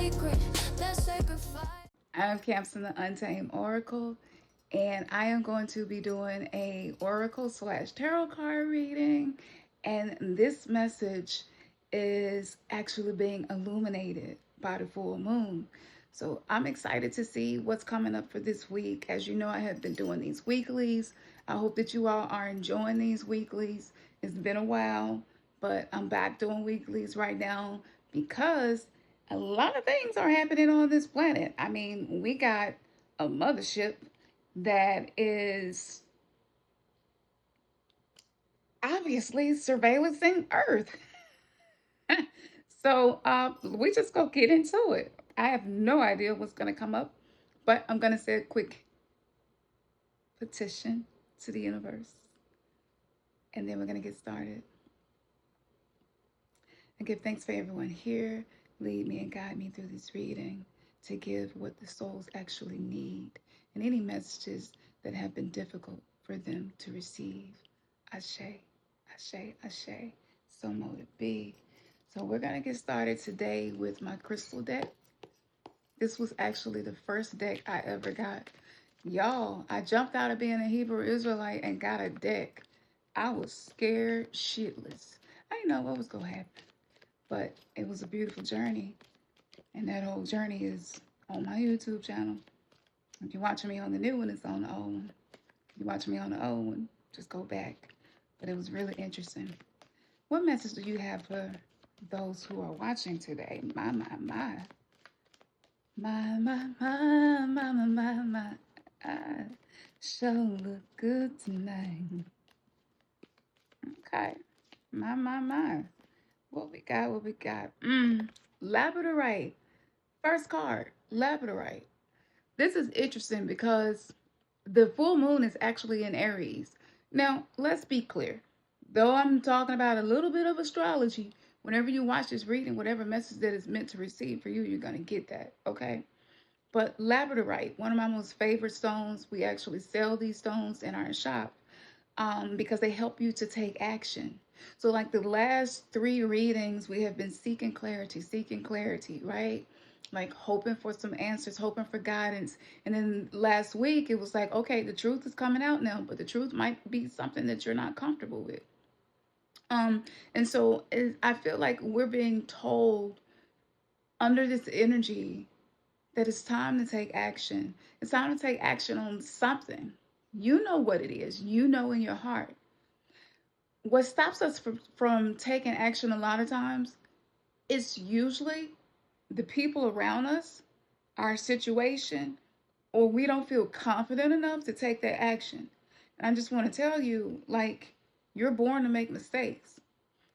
sacred, that sacrifice. I'm Campson the Untamed Oracle, and I am going to be doing a Oracle / tarot card reading. And this message is actually being illuminated by the full moon. So I'm excited to see what's coming up for this week. As you know, I have been doing these weeklies. I hope that you all are enjoying these weeklies. It's been a while, but I'm back doing weeklies right now because a lot of things are happening on this planet. I mean, we got a mothership that is obviously surveillancing Earth. So we just go get into it. I have no idea what's going to come up, but I'm going to say a quick petition to the universe, and then we're going to get started. I give thanks for everyone here. Lead me and guide me through this reading to give what the souls actually need and any messages that have been difficult for them to receive. Ashe, ashe, ashe. So mote it be. So we're going to get started today with my crystal deck. This was actually the first deck I ever got. Y'all, I jumped out of being a Hebrew Israelite and got a deck. I was scared shitless. I didn't know what was going to happen. But it was a beautiful journey. And that whole journey is on my YouTube channel. If you're watching me on the new one, it's on the old one. If you're watching me on the old one, just go back. But it was really interesting. What message do you have for those who are watching today? My. I sure look good tonight. Okay. My. What we got? Labradorite. First card, Labradorite. This is interesting because the full moon is actually in Aries. Now, let's be clear. Though I'm talking about a little bit of astrology, whenever you watch this reading, whatever message that is meant to receive for you, you're going to get that, okay? But Labradorite, one of my most favorite stones, we actually sell these stones in our shop because they help you to take action. So like the last 3 readings, we have been seeking clarity, right? Like hoping for some answers, hoping for guidance. And then last week, it was like, okay, the truth is coming out now, but the truth might be something that you're not comfortable with. And so I feel like we're being told under this energy that it's time to take action. It's time to take action on something. You know what it is. You know in your heart. What stops us from taking action a lot of times is usually the people around us, our situation, or we don't feel confident enough to take that action. And I just want to tell you, like, you're born to make mistakes.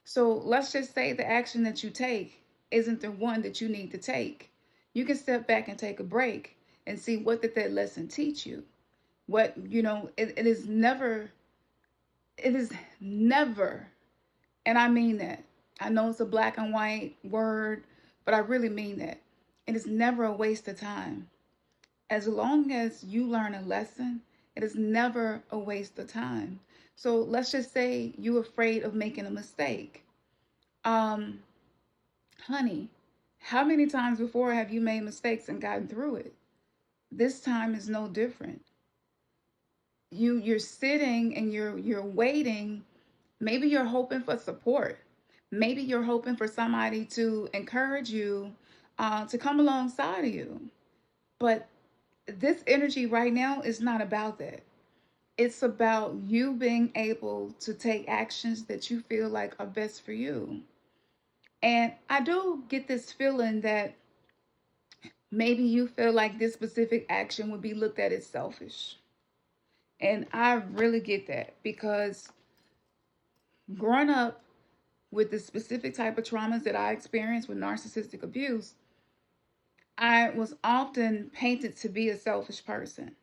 So let's just say the action that you take isn't the one that you need to take. You can step back and take a break and see what did that lesson teach you. What, it is never, and I mean that. I know it's a black and white word, but I really mean that. It is never a waste of time. As long as you learn a lesson, it is never a waste of time. So let's just say you're afraid of making a mistake. Honey, how many times before have you made mistakes and gotten through it? This time is no different. You're sitting and you're waiting. Maybe you're hoping for support. Maybe you're hoping for somebody to encourage you, to come alongside of you. But this energy right now is not about that. It's about you being able to take actions that you feel like are best for you. And I do get this feeling that maybe you feel like this specific action would be looked at as selfish. And I really get that because growing up with the specific type of traumas that I experienced with narcissistic abuse, I was often painted to be a selfish person.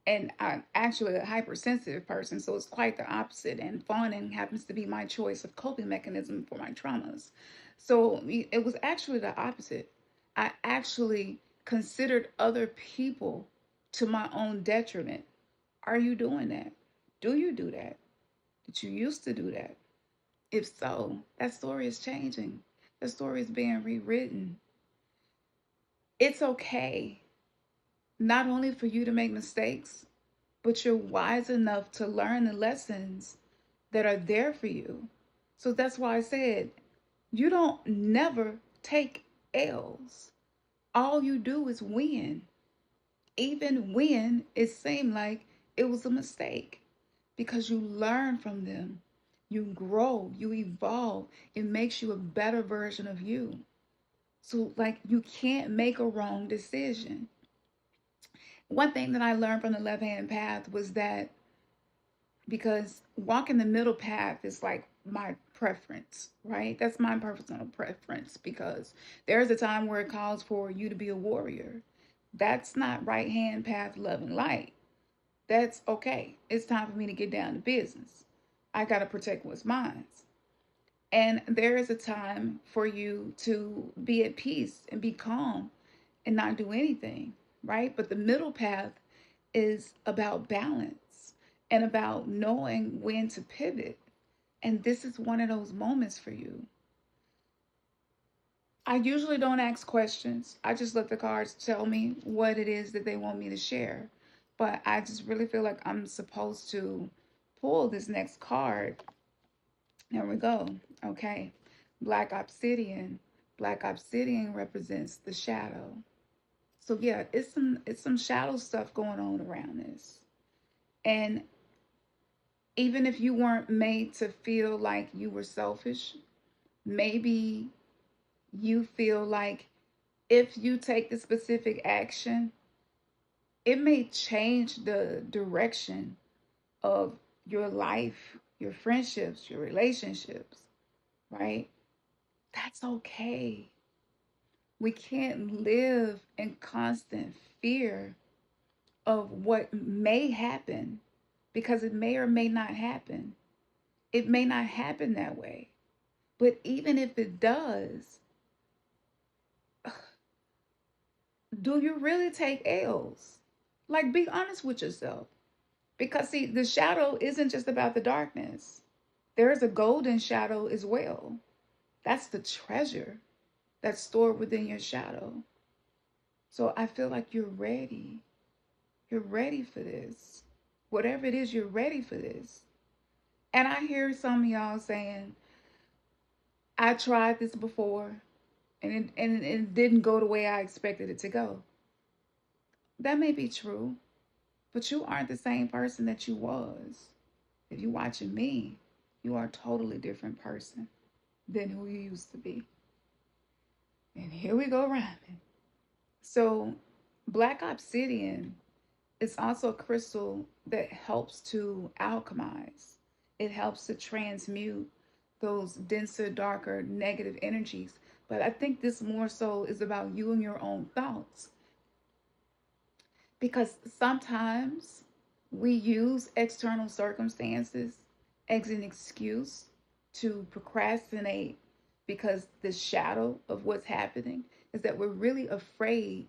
And I'm actually a hypersensitive person, so it's quite the opposite. And fawning happens to be my choice of coping mechanism for my traumas. So it was actually the opposite. I actually considered other people to my own detriment. Are you doing that? Do you do that? Did you used to do that? If so, that story is changing. The story is being rewritten. It's okay not only for you to make mistakes, but you're wise enough to learn the lessons that are there for you. So that's why I said you don't never take L's. All you do is win, even when it seemed like it was a mistake, because you learn from them. You grow, you evolve. It makes you a better version of you. So, like, you can't make a wrong decision. One thing that I learned from the left hand path was that because walking the middle path is like my preference, right? That's my personal preference because there's a time where it calls for you to be a warrior. That's not right hand path, love and light. That's okay. It's time for me to get down to business. I got to protect what's mine. And there is a time for you to be at peace and be calm and not do anything, right? But the middle path is about balance and about knowing when to pivot. And this is one of those moments for you. I usually don't ask questions. I just let the cards tell me what it is that they want me to share. But I just really feel like I'm supposed to pull this next card. There we go. Okay. Black obsidian. Black obsidian represents the shadow. So yeah, it's some shadow stuff going on around this. And even if you weren't made to feel like you were selfish, maybe you feel like if you take the specific action, it may change the direction of your life, your friendships, your relationships, right? That's okay. We can't live in constant fear of what may happen because it may or may not happen. It may not happen that way. But even if it does, do you really take L's? Like, be honest with yourself. Because, see, the shadow isn't just about the darkness, there is a golden shadow as well. That's the treasure that's stored within your shadow. So I feel like you're ready. You're ready for this. Whatever it is, you're ready for this. And I hear some of y'all saying, I tried this before and it didn't go the way I expected it to go. That may be true, but you aren't the same person that you was. If you're watching me, you are a totally different person than who you used to be. And here we go rhyming. So, black obsidian is also a crystal that helps to alchemize. It helps to transmute those denser, darker, negative energies. But I think this more so is about you and your own thoughts. Because sometimes we use external circumstances as an excuse to procrastinate because the shadow of what's happening is that we're really afraid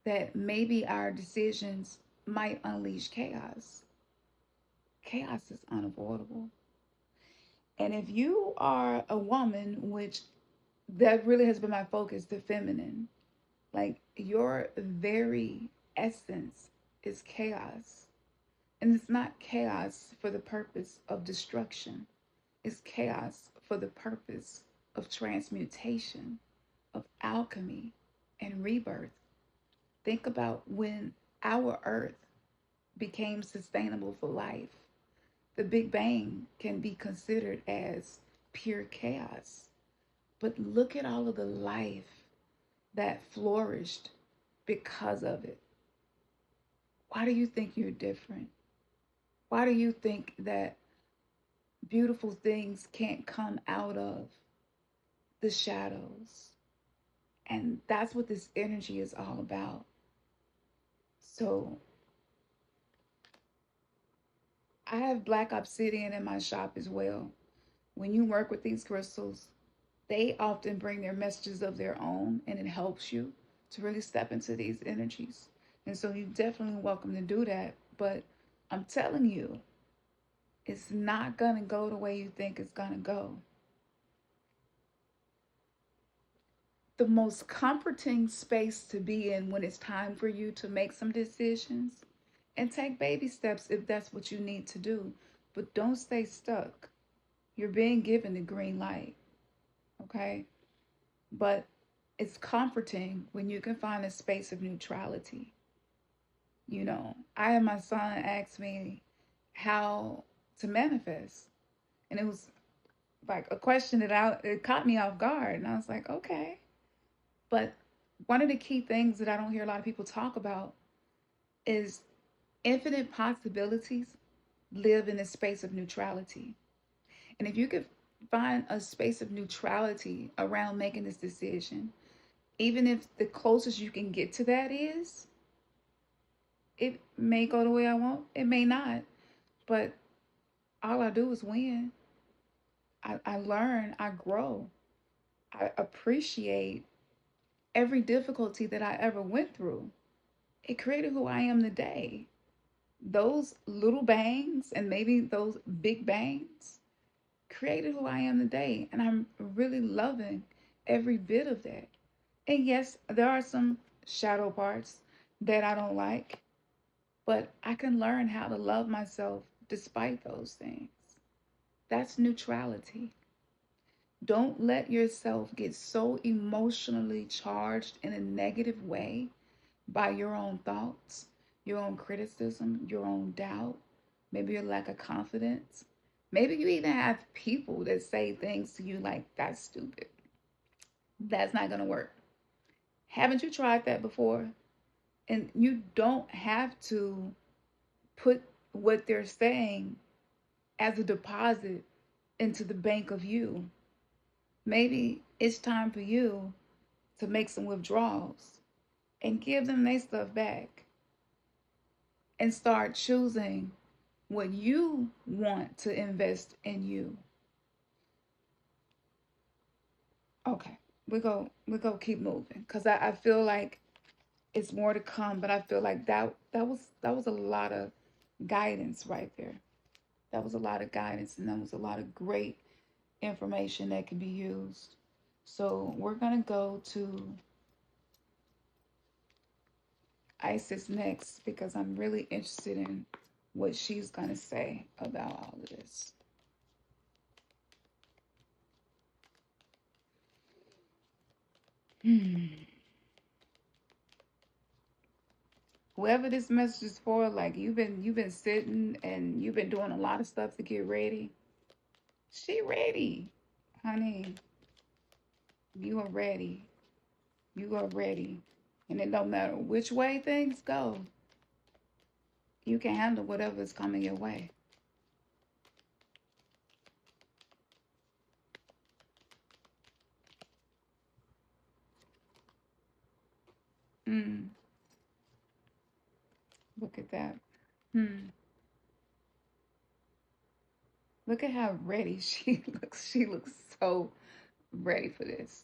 that maybe our decisions might unleash chaos. Chaos is unavoidable. And if you are a woman, which that really has been my focus, the feminine, like your very essence is chaos. And it's not chaos for the purpose of destruction, it's chaos for the purpose of transmutation, of alchemy and rebirth. Think about when our earth became sustainable for life. The Big Bang can be considered as pure chaos. But look at all of the life that flourished because of it. Why do you think you're different? Why do you think that beautiful things can't come out of the shadows? And that's what this energy is all about. So I have black obsidian in my shop as well. When you work with these crystals, they often bring their messages of their own, and it helps you to really step into these energies. And so you're definitely welcome to do that. But I'm telling you, it's not going to go the way you think it's going to go. the most comforting space to be in when it's time for you to make some decisions, and take baby steps if that's what you need to do. But don't stay stuck. You're being given the green light, okay? But it's comforting when you can find a space of neutrality. I had my son ask me how to manifest, and it was like a question it caught me off guard, and I was like, okay. But one of the key things that I don't hear a lot of people talk about is infinite possibilities live in a space of neutrality. And if you could find a space of neutrality around making this decision, even if the closest you can get to that is, it may go the way I want, it may not, but all I do is win. I learn, I grow, I appreciate every difficulty that I ever went through. It created who I am today. Those little bangs and maybe those big bangs created who I am today. And I'm really loving every bit of that. And yes, there are some shadow parts that I don't like, but I can learn how to love myself despite those things. That's neutrality. Don't let yourself get so emotionally charged in a negative way by your own thoughts, your own criticism, your own doubt, maybe your lack of confidence. Maybe you even have people that say things to you like, that's stupid. That's not going to work. Haven't you tried that before? And you don't have to put what they're saying as a deposit into the bank of you. Maybe it's time for you to make some withdrawals and give them their stuff back and start choosing what you want to invest in you. Okay, we go keep moving because I feel like it's more to come, but I feel like that was a lot of guidance right there. That was a lot of guidance, and that was a lot of great information that can be used. So we're gonna go to Isis next because I'm really interested in what she's gonna say about all of this. Whoever this message is for, like you've been sitting and you've been doing a lot of stuff to get ready. She ready, honey. You are ready. You are ready. And it don't matter which way things go, you can handle whatever is coming your way. Mm, look at that. Hmm. Look at how ready she looks. She looks so ready for this.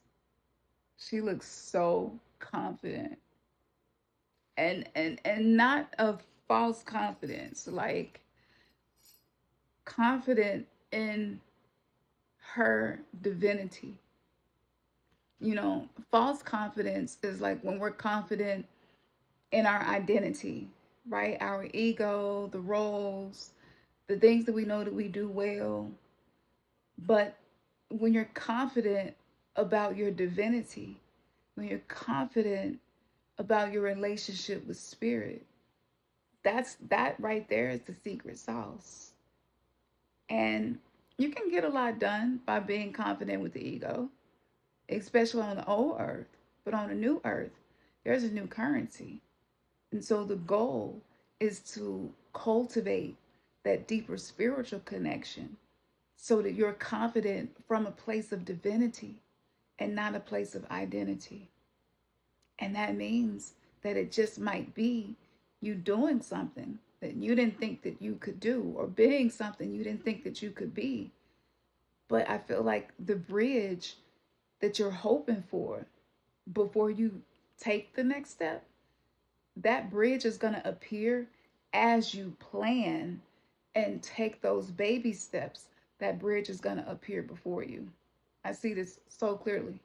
She looks so confident. And not a false confidence, like confident in her divinity. False confidence is like when we're confident in our identity, right? Our ego, the roles, the things that we know that we do well. But when you're confident about your divinity, when you're confident about your relationship with spirit, that right there is the secret sauce. And you can get a lot done by being confident with the ego, especially on the old earth. But on the new earth, there's a new currency. And so the goal is to cultivate that deeper spiritual connection so that you're confident from a place of divinity and not a place of identity. And that means that it just might be you doing something that you didn't think that you could do, or being something you didn't think that you could be. But I feel like the bridge that you're hoping for before you take the next step, that bridge is going to appear as you plan and take those baby steps. That bridge is going to appear before you. I see this so clearly.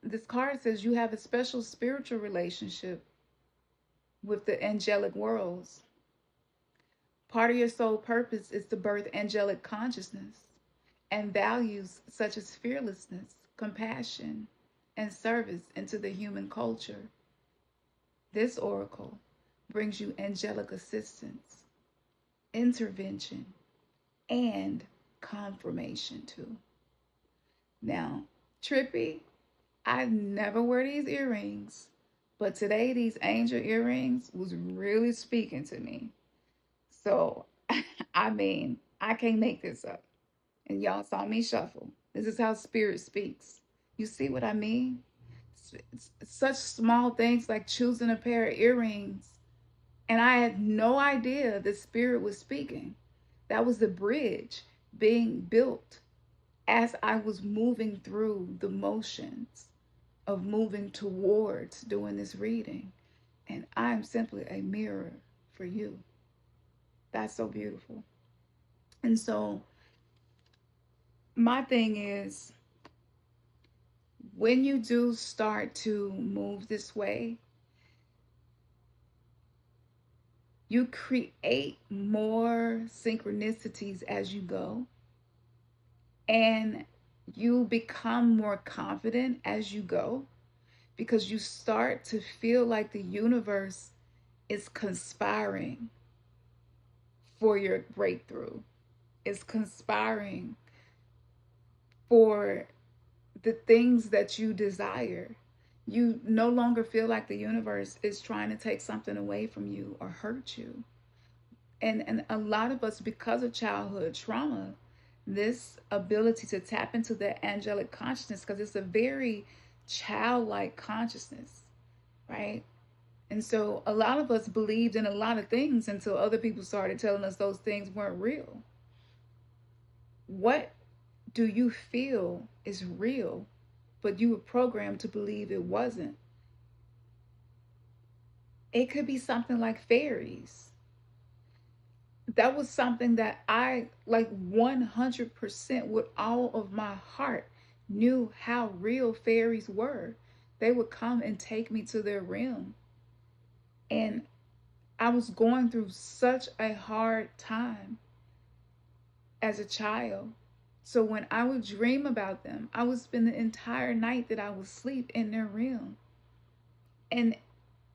This card says you have a special spiritual relationship with the angelic worlds. Part of your soul purpose is to birth angelic consciousness and values such as fearlessness, compassion, and service into the human culture. This oracle brings you angelic assistance, intervention, and confirmation too. Now, Trippy, I never wear these earrings, but today these angel earrings was really speaking to me. So, I mean, I can't make this up. And y'all saw me shuffle. This is how spirit speaks. You see what I mean? Such small things like choosing a pair of earrings. And I had no idea the spirit was speaking. That was the bridge being built as I was moving through the motions of moving towards doing this reading. And I'm simply a mirror for you. That's so beautiful. And so, my thing is, when you do start to move this way, you create more synchronicities as you go, and you become more confident as you go because you start to feel like the universe is conspiring for your breakthrough, is conspiring for the things that you desire. You no longer feel like the universe is trying to take something away from you or hurt you. And a lot of us, because of childhood trauma, this ability to tap into the angelic consciousness, because it's a very childlike consciousness, right? And so a lot of us believed in a lot of things until other people started telling us those things weren't real. What do you feel is real, but you were programmed to believe it wasn't? It could be something like fairies. That was something that I, like 100% with all of my heart, knew how real fairies were. They would come and take me to their realm. And I was going through such a hard time as a child. So when I would dream about them, I would spend the entire night that I would sleep in their realm. And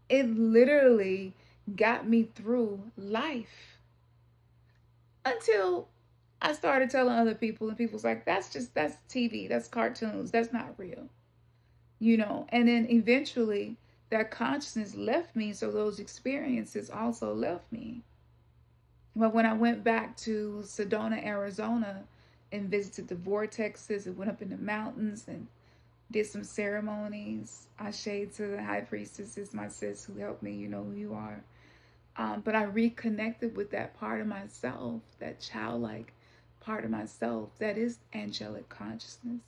it literally got me through life until I started telling other people, and people was like, that's TV, that's cartoons, that's not real, you know. And then eventually that consciousness left me, so those experiences also left me. But when I went back to Sedona, Arizona, and visited the vortexes and went up in the mountains and did some ceremonies, I shade to the high priestess, is my sis who helped me, you know who you are. But I reconnected with that part of myself, that childlike part of myself that is angelic consciousness.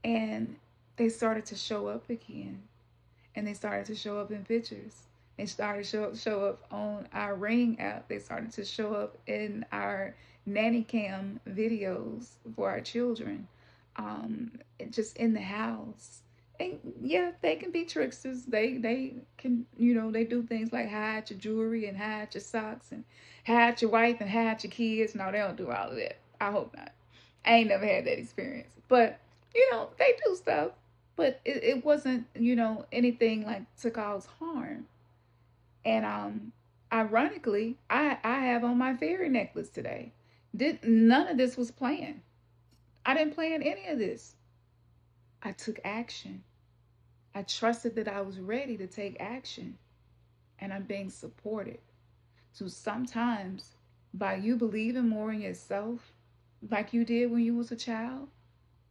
And they started to show up again. And they started to show up in pictures. They started to show up on our Ring app. They started to show up in our nanny cam videos for our children, just in the house. And yeah, they can be tricksters. They can, you know, they do things like hide your jewelry and hide your socks and hide your wife and hide your kids. No, they don't do all of that. I hope not. I ain't never had that experience. But, you know, they do stuff. But it wasn't, you know, anything like to cause harm. And ironically, I have on my fairy necklace today. None of this was planned. I didn't plan any of this. I took action. I trusted that I was ready to take action, and I'm being supported. So sometimes by you believing more in yourself, like you did when you was a child,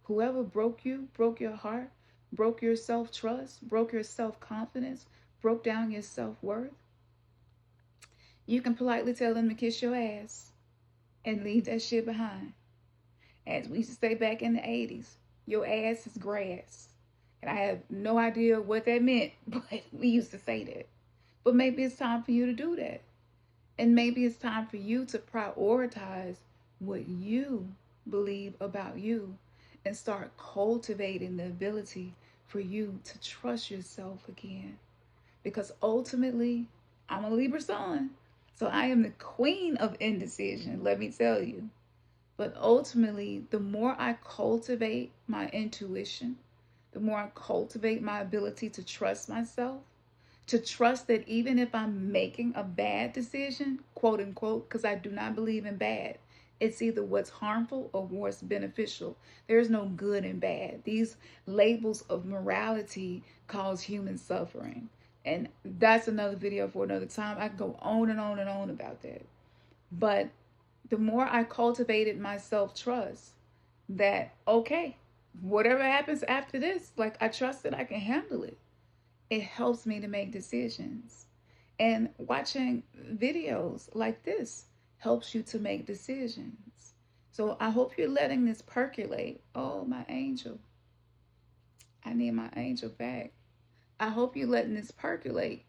whoever broke you, broke your heart, broke your self-trust, broke your self-confidence, broke down your self-worth, you can politely tell them to kiss your ass and leave that shit behind. As we used to say back in the 80s, your ass is grass. And I have no idea what that meant, but we used to say that. But maybe it's time for you to do that. And maybe it's time for you to prioritize what you believe about you and start cultivating the ability for you to trust yourself again. Because ultimately, I'm a Libra sun. So I am the queen of indecision, let me tell you. But ultimately, the more I cultivate my intuition, the more I cultivate my ability to trust myself, to trust that even if I'm making a bad decision, quote unquote, because I do not believe in bad, it's either what's harmful or what's beneficial. There's no good and bad. These labels of morality cause human suffering. And that's another video for another time. I can go on and on and on about that. But the more I cultivated my self trust, that, okay, whatever happens after this, like I trust that I can handle it. It helps me to make decisions. And watching videos like this helps you to make decisions. So I hope you're letting this percolate. Oh, my angel. I need my angel back. I hope you're letting this percolate,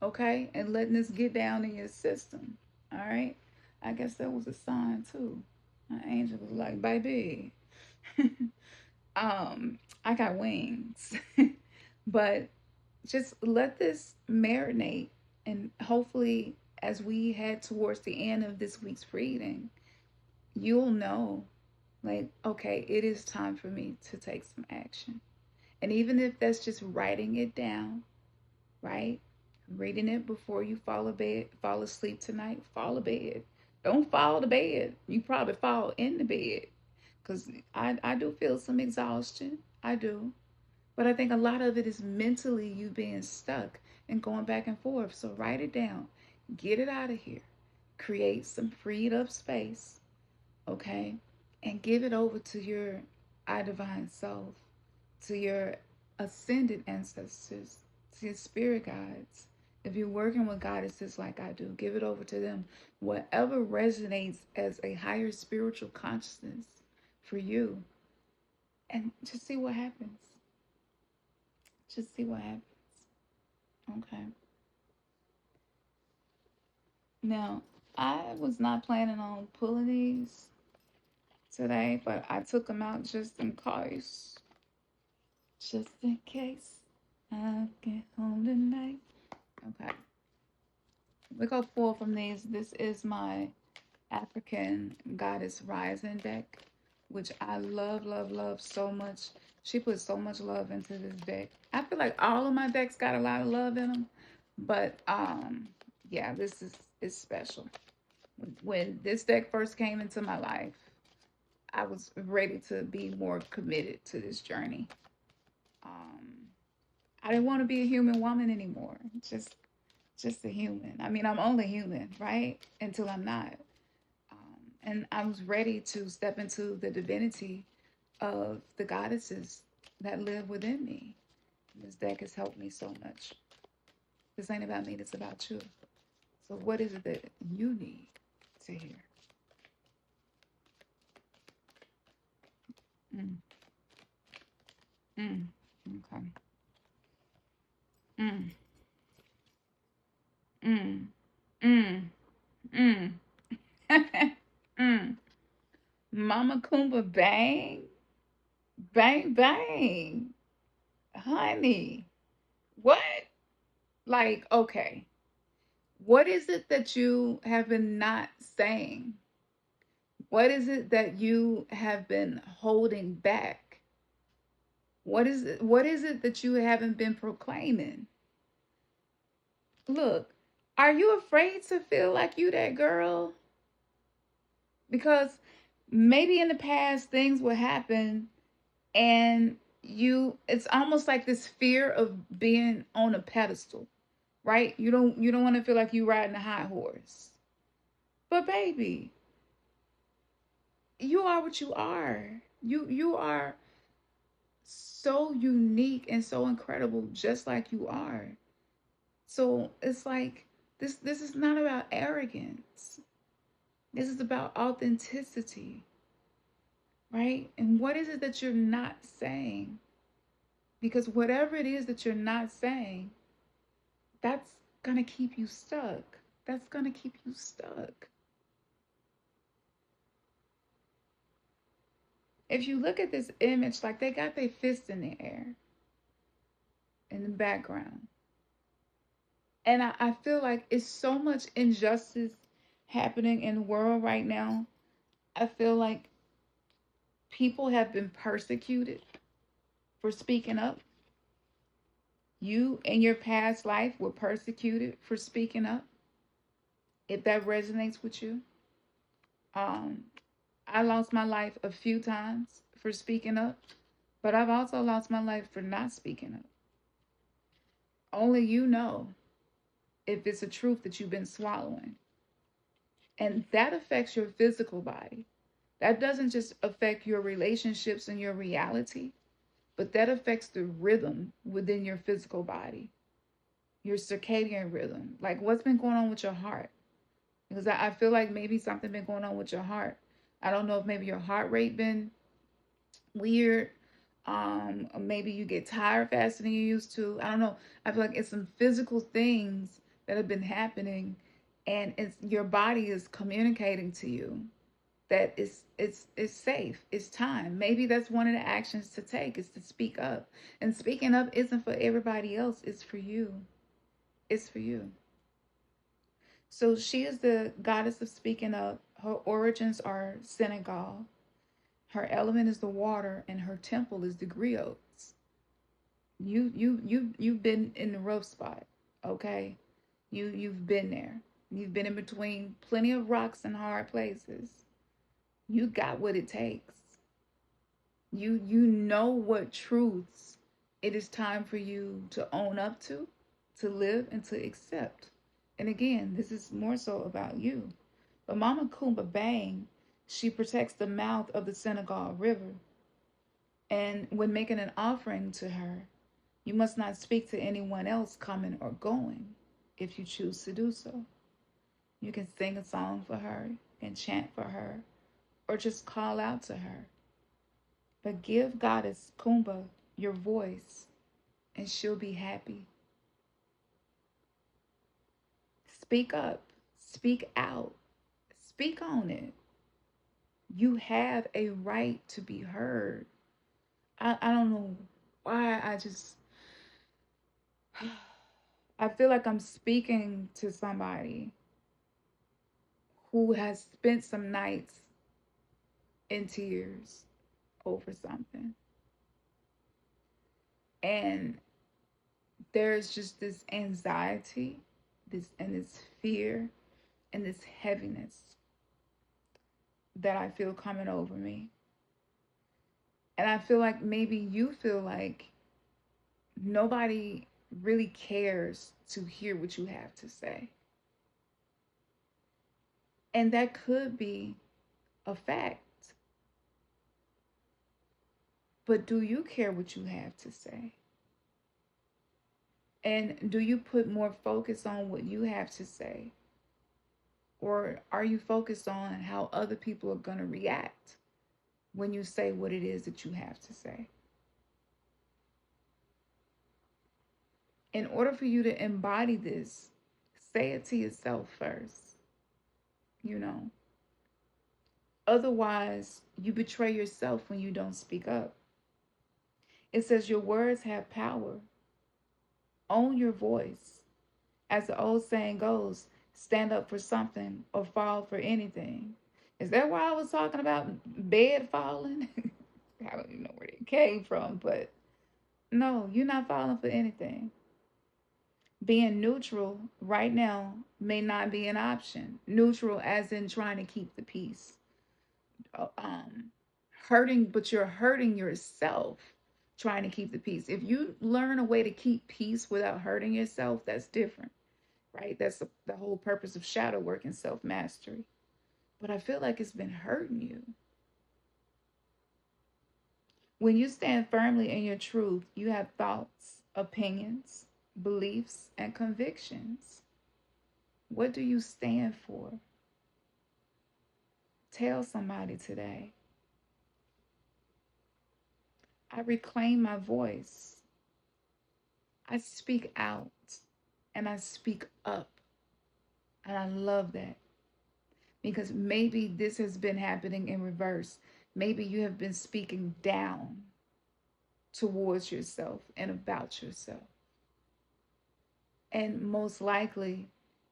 okay? And letting this get down in your system, all right? I guess that was a sign too. My angel was like, baby, I got wings. But just let this marinate, and hopefully as we head towards the end of this week's reading, you'll know, like, okay, it is time for me to take some action. And even if that's just writing it down, right? Reading it before you fall asleep tonight, fall to bed. Don't fall to bed. You probably fall in the bed. Because I do feel some exhaustion. I do. But I think a lot of it is mentally you being stuck and going back and forth. So write it down. Get it out of here. Create some freed up space. Okay? And give it over to your I divine self, to your ascended ancestors, to your spirit guides. If you're working with goddesses like I do, give it over to them. Whatever resonates as a higher spiritual consciousness for you. And just see what happens. Just see what happens. Okay. Now, I was not planning on pulling these today, but I took them out just in case. Just in case I get home tonight. Okay. We go pull from these. This is my African Goddess Rising deck, which I love, love, love so much. She put so much love into this deck. I feel like all of my decks got a lot of love in them, but yeah, this is special. When this deck first came into my life, I was ready to be more committed to this journey. I didn't want to be a human woman anymore. Just a human. I mean, I'm only human, right? Until I'm not. And I was ready to step into the divinity of the goddesses that live within me. This deck has helped me so much. This ain't about me, it's about you. So what is it that you need to hear? Mm. Mm. Okay. Mm. Mm. Mm. Mm. Mm. Mama Kumba bang. Bang bang. Honey. What? Like, okay. What is it that you have been not saying? What is it that you have been holding back? What is it that you haven't been proclaiming? Look, are you afraid to feel like you that girl? Because maybe in the past things will happen and it's almost like this fear of being on a pedestal, right? You don't want to feel like you riding a high horse. But baby, you are what you are. You are so unique and so incredible just like you are. So it's like this is not about arrogance. This is about authenticity, right? And what is it that you're not saying? Because whatever it is that you're not saying, that's going to keep you stuck. That's going to keep you stuck. If you look at this image, like they got their fists in the air in the background. And I feel like it's so much injustice happening in the world right now. I feel like people have been persecuted for speaking up. You in your past life were persecuted for speaking up. If that resonates with you, um, I lost my life a few times for speaking up, but I've also lost my life for not speaking up. Only you know if it's a truth that you've been swallowing. And that affects your physical body. That doesn't just affect your relationships and your reality, but that affects the rhythm within your physical body, your circadian rhythm. Like what's been going on with your heart? Because I feel like maybe something been going on with your heart. I don't know if maybe your heart rate been weird. Or maybe you get tired faster than you used to. I don't know. I feel like it's some physical things that have been happening, and it's your body is communicating to you that it's safe. It's time. Maybe that's one of the actions to take is to speak up. And speaking up isn't for everybody else. It's for you. It's for you. So she is the goddess of speaking up. Her origins are Senegal. Her element is the water, and her temple is the griots. You've been in the rough spot, okay? You've been there. You've been in between plenty of rocks and hard places. You got what it takes. You know what truths it is time for you to own up to live and to accept. And again, this is more so about you. But Mama Kumba Bang, she protects the mouth of the Senegal River. And when making an offering to her, you must not speak to anyone else coming or going if you choose to do so. You can sing a song for her and chant for her or just call out to her. But give Goddess Kumba your voice and she'll be happy. Speak up, speak out, speak on it. You have a right to be heard. I don't know why I feel like I'm speaking to somebody who has spent some nights in tears over something. And there's just this anxiety, this fear and this heaviness that I feel coming over me. And I feel like maybe you feel like nobody really cares to hear what you have to say. And that could be a fact. But do you care what you have to say? And do you put more focus on what you have to say? Or are you focused on how other people are going to react when you say what it is that you have to say? In order for you to embody this, say it to yourself first, you know. Otherwise, you betray yourself when you don't speak up. It says your words have power. Own your voice. As the old saying goes, stand up for something or fall for anything. Is that why I was talking about bed falling? I don't even know where it came from, but no, you're not falling for anything. Being neutral right now may not be an option. Neutral as in trying to keep the peace. Hurting, but you're hurting yourself trying to keep the peace. If you learn a way to keep peace without hurting yourself, that's different, right? That's the whole purpose of shadow work and self-mastery. But I feel like it's been hurting you. When you stand firmly in your truth, you have thoughts, opinions, beliefs, and convictions. What do you stand for? Tell somebody today. I reclaim my voice. I speak out and I speak up. And I love that because maybe this has been happening in reverse. Maybe you have been speaking down towards yourself and about yourself. And most likely,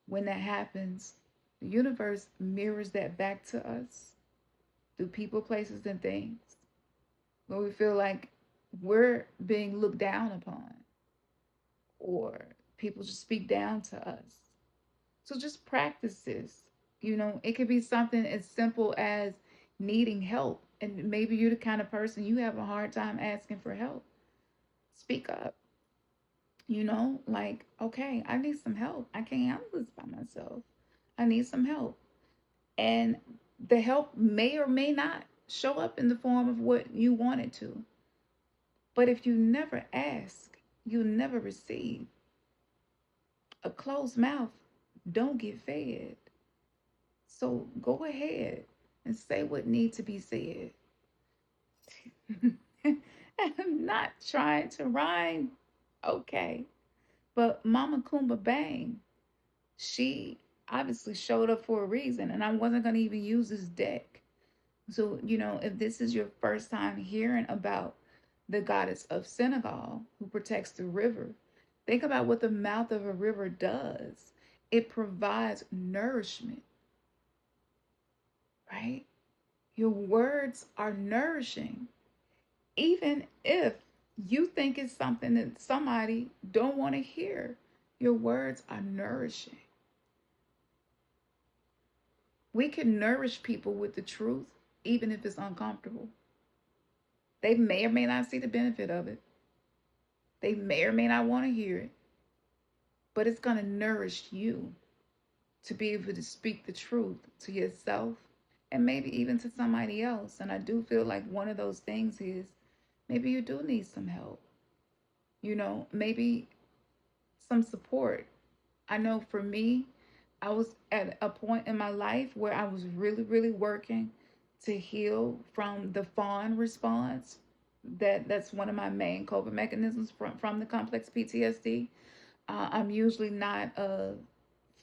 when that happens, the universe mirrors that back to us through people, places, and things where we feel like we're being looked down upon or people just speak down to us. So just practice this. It could be something as simple as needing help. And maybe you're the kind of person you have a hard time asking for help. Speak up. Like, okay, I need some help. I can't handle this by myself. I need some help. And the help may or may not show up in the form of what you want it to. But if you never ask, you'll never receive. A closed mouth don't get fed. So go ahead and say what needs to be said. I'm not trying to rhyme. Okay. But Mama Kumba Bang, she obviously showed up for a reason, and I wasn't going to even use this deck. So, if this is your first time hearing about the goddess of Senegal who protects the river, think about what the mouth of a river does. It provides nourishment, right? Your words are nourishing. Even if you think it's something that somebody don't want to hear, your words are nourishing. We can nourish people with the truth, even if it's uncomfortable. They may or may not see the benefit of it. They may or may not want to hear it. But it's going to nourish you to be able to speak the truth to yourself and maybe even to somebody else. And I do feel like one of those things is maybe you do need some help. Maybe some support. I know for me, I was at a point in my life where I was really, really working to heal from the fawn response. That's one of my main coping mechanisms from the complex PTSD. I'm usually not a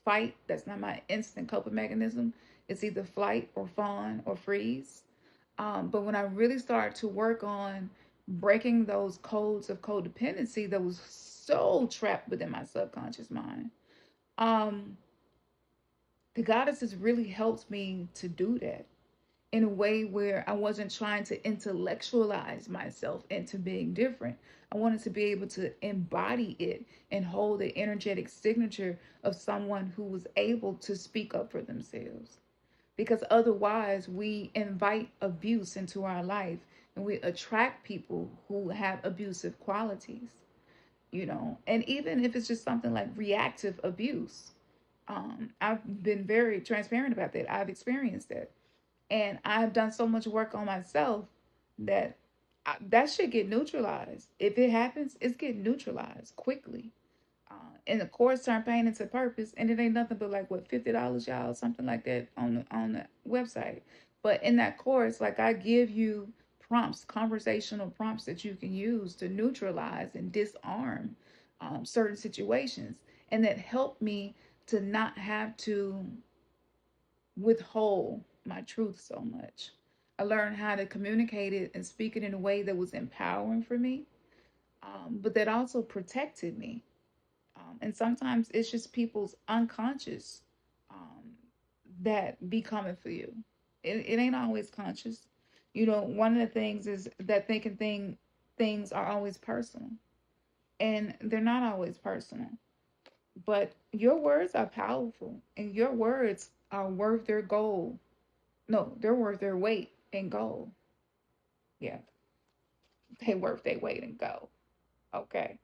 fight. That's not my instant coping mechanism. It's either flight or fawn or freeze. But when I really started to work on breaking those codes of codependency that was so trapped within my subconscious mind, the goddesses really helped me to do that in a way where I wasn't trying to intellectualize myself into being different. I wanted to be able to embody it and hold the energetic signature of someone who was able to speak up for themselves. Because otherwise, we invite abuse into our life and we attract people who have abusive qualities, and even if it's just something like reactive abuse. I've been very transparent about that. I've experienced that. And I've done so much work on myself that that should get neutralized. If it happens, it's getting neutralized quickly. And the course turned pain into purpose, and it ain't nothing but like what, $50, y'all, something like that on the website. But in that course, like I give you prompts, conversational prompts that you can use to neutralize and disarm certain situations, and that help me to not have to withhold my truth so much. I learned how to communicate it and speak it in a way that was empowering for me, but that also protected me. And sometimes it's just people's unconscious that be coming for you. It ain't always conscious. One of the things is that things are always personal, and they're not always personal. But your words are powerful, and your words are worth their gold. No, they're worth their weight in gold. Yeah, they worth their weight in gold. Okay.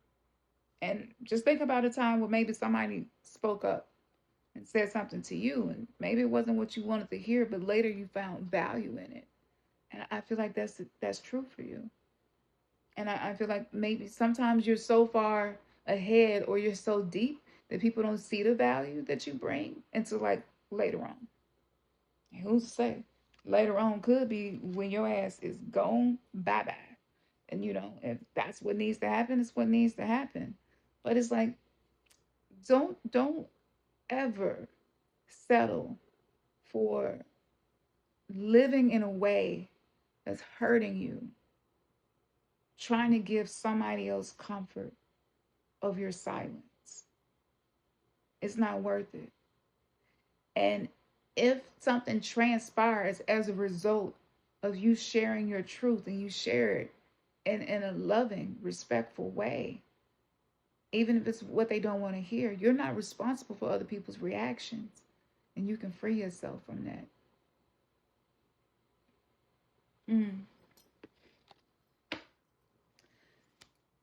And just think about a time where maybe somebody spoke up and said something to you, and maybe it wasn't what you wanted to hear, but later you found value in it. And I feel like that's true for you. And I feel like maybe sometimes you're so far ahead or you're so deep that people don't see the value that you bring until like later on. And who's to say? Later on could be when your ass is gone, bye bye. And if that's what needs to happen, it's what needs to happen. But it's like, don't ever settle for living in a way that's hurting you, trying to give somebody else comfort of your silence. It's not worth it. And if something transpires as a result of you sharing your truth and you share it in a loving, respectful way, even if it's what they don't want to hear, you're not responsible for other people's reactions. And you can free yourself from that.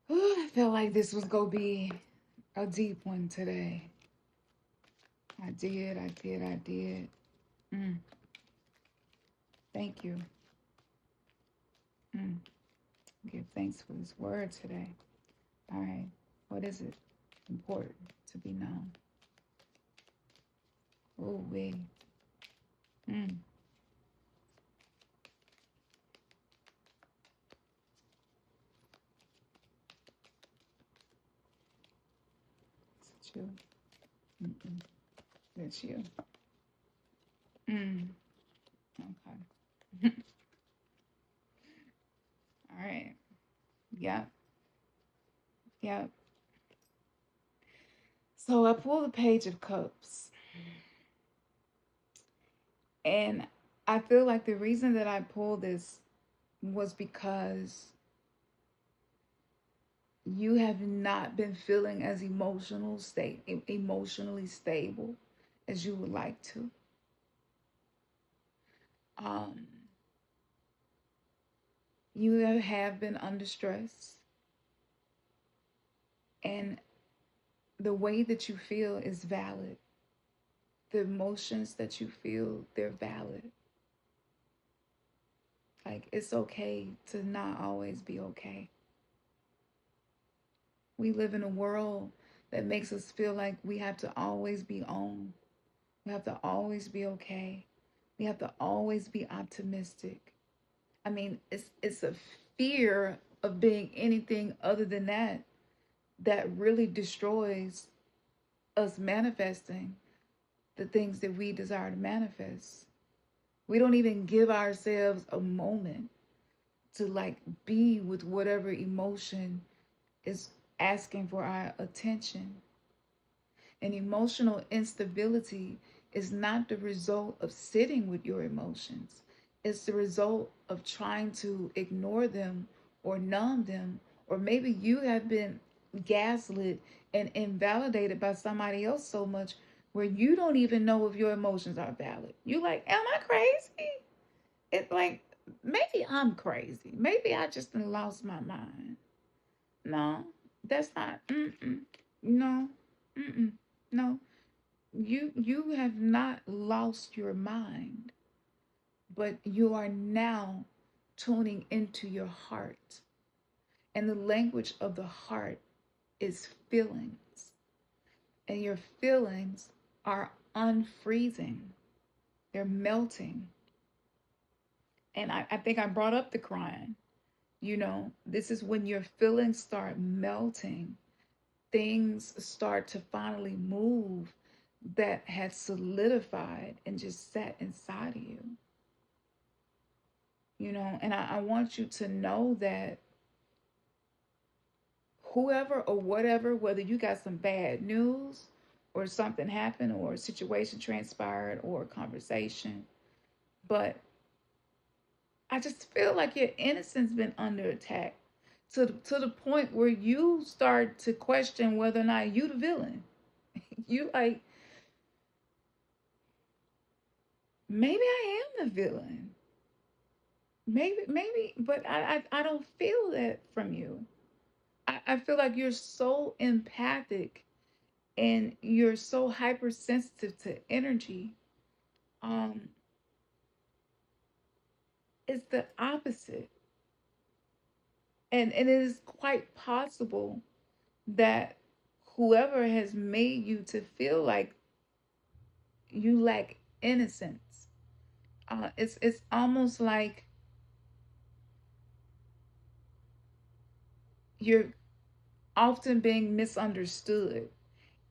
Ooh, I felt like this was going to be a deep one today. I did. Thank you. Give thanks for this word today. All right. What is it? Important to be known. Oh, we. Is it you? That's you. Okay. All right. Yep. Yep. So I pull the Page of Cups. And I feel like the reason that I pulled this was because you have not been feeling as emotionally stable as you would like to. You have been under stress, and the way that you feel is valid. The emotions that you feel, they're valid. Like, it's okay to not always be okay. We live in a world that makes us feel like we have to always be on. We have to always be okay. We have to always be optimistic. I mean, it's a fear of being anything other than that really destroys us manifesting the things that we desire to manifest. We don't even give ourselves a moment to like be with whatever emotion is asking for our attention. And emotional instability is not the result of sitting with your emotions. It's the result of trying to ignore them or numb them, or maybe you have been gaslit and invalidated by somebody else so much where you don't even know if your emotions are valid. You like, am I crazy? It's like, maybe I'm crazy. Maybe I just lost my mind. No, that's not. No, no. You have not lost your mind, but you are now tuning into your heart. And the language of the heart is feelings. And your feelings are unfreezing. They're melting. And I think I brought up the crying. You know, this is when your feelings start melting. Things start to finally move that had solidified and just sat inside of you. You know, and I want you to know that whoever or whatever, whether you got some bad news or something happened or a situation transpired or a conversation, but I just feel like your innocence been under attack to the point where you start to question whether or not you the villain. You like, maybe I am the villain. Maybe, but I don't feel that from you. I feel like you're so empathic and you're so hypersensitive to energy. Um, it's the opposite. And it is quite possible that whoever has made you to feel like you lack innocence, it's almost like you're often being misunderstood.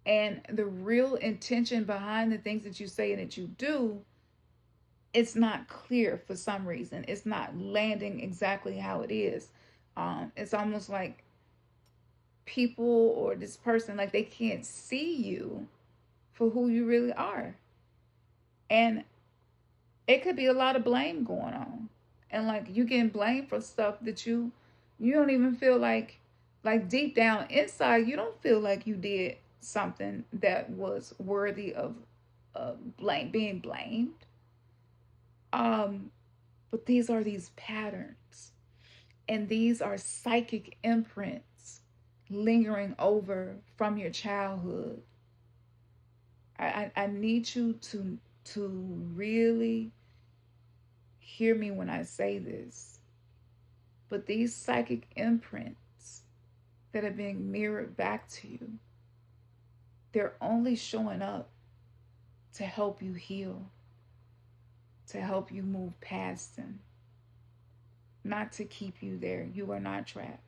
And the real intention behind the things that you say and that you do it's not clear for some reason. It's not landing exactly how it is. It's almost like people or this person, like they can't see you for who you really are. And it could be a lot of blame going on. And like you getting blamed for stuff that you don't even feel like deep down inside you don't feel like you did something that was worthy of being blamed. But these patterns, and these are psychic imprints lingering over from your childhood. I need you to really hear me when I say this. But these psychic imprints that are being mirrored back to you, they're only showing up to help you heal, to help you move past them, not to keep you there. You are not trapped.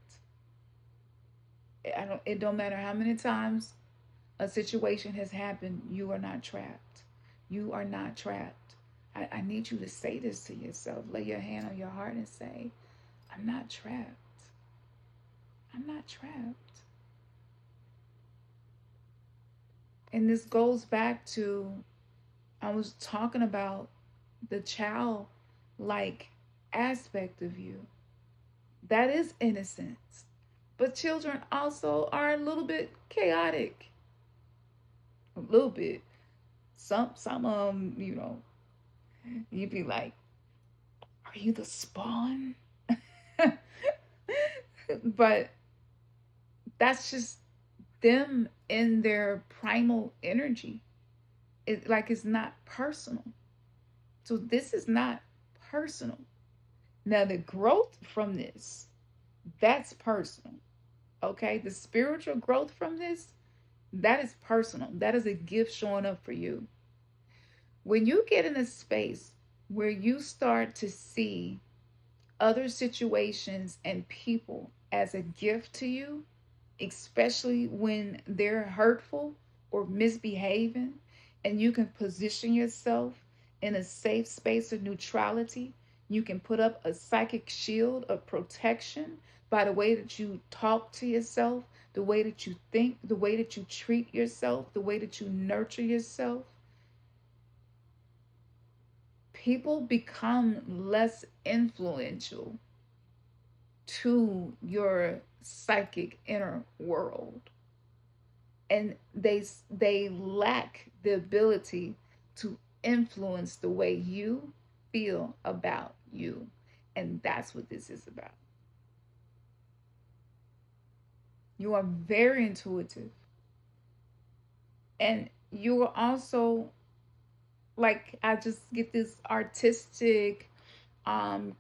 It don't matter how many times a situation has happened, you are not trapped. You are not trapped. I need you to say this to yourself. Lay your hand on your heart and say, I'm not trapped. I'm not trapped. And this goes back to, I was talking about the child-like aspect of you. That is innocence. But children also are a little bit chaotic. A little bit. Some of them, you'd be like, are you the spawn? But that's just them in their primal energy. It's not personal. So this is not personal. Now the growth from this, that's personal. Okay? The spiritual growth from this, that is personal. That is a gift showing up for you. When you get in a space where you start to see other situations and people as a gift to you, especially when they're hurtful or misbehaving, and you can position yourself in a safe space of neutrality, you can put up a psychic shield of protection by the way that you talk to yourself, the way that you think, the way that you treat yourself, the way that you nurture yourself. People become less influential to your psychic inner world, and they lack the ability to influence the way you feel about you. And that's what this is about. You are very intuitive, and you are also, like, I just get this artistic,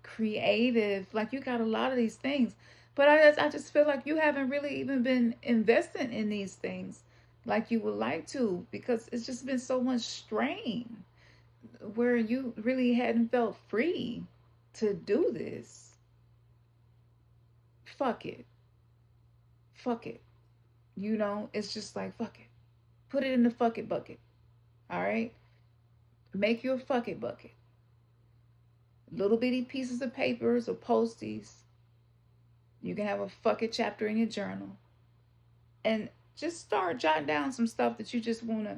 creative, like you got a lot of these things. But I just feel like you haven't really even been investing in these things like you would like to, because it's just been so much strain where you really hadn't felt free to do this. Fuck it. Fuck it. It's just like, fuck it. Put it in the fuck it bucket. All right? Make your fuck it bucket. Little bitty pieces of papers or posties. You can have a fuck it chapter in your journal. And just start jotting down some stuff that you just want to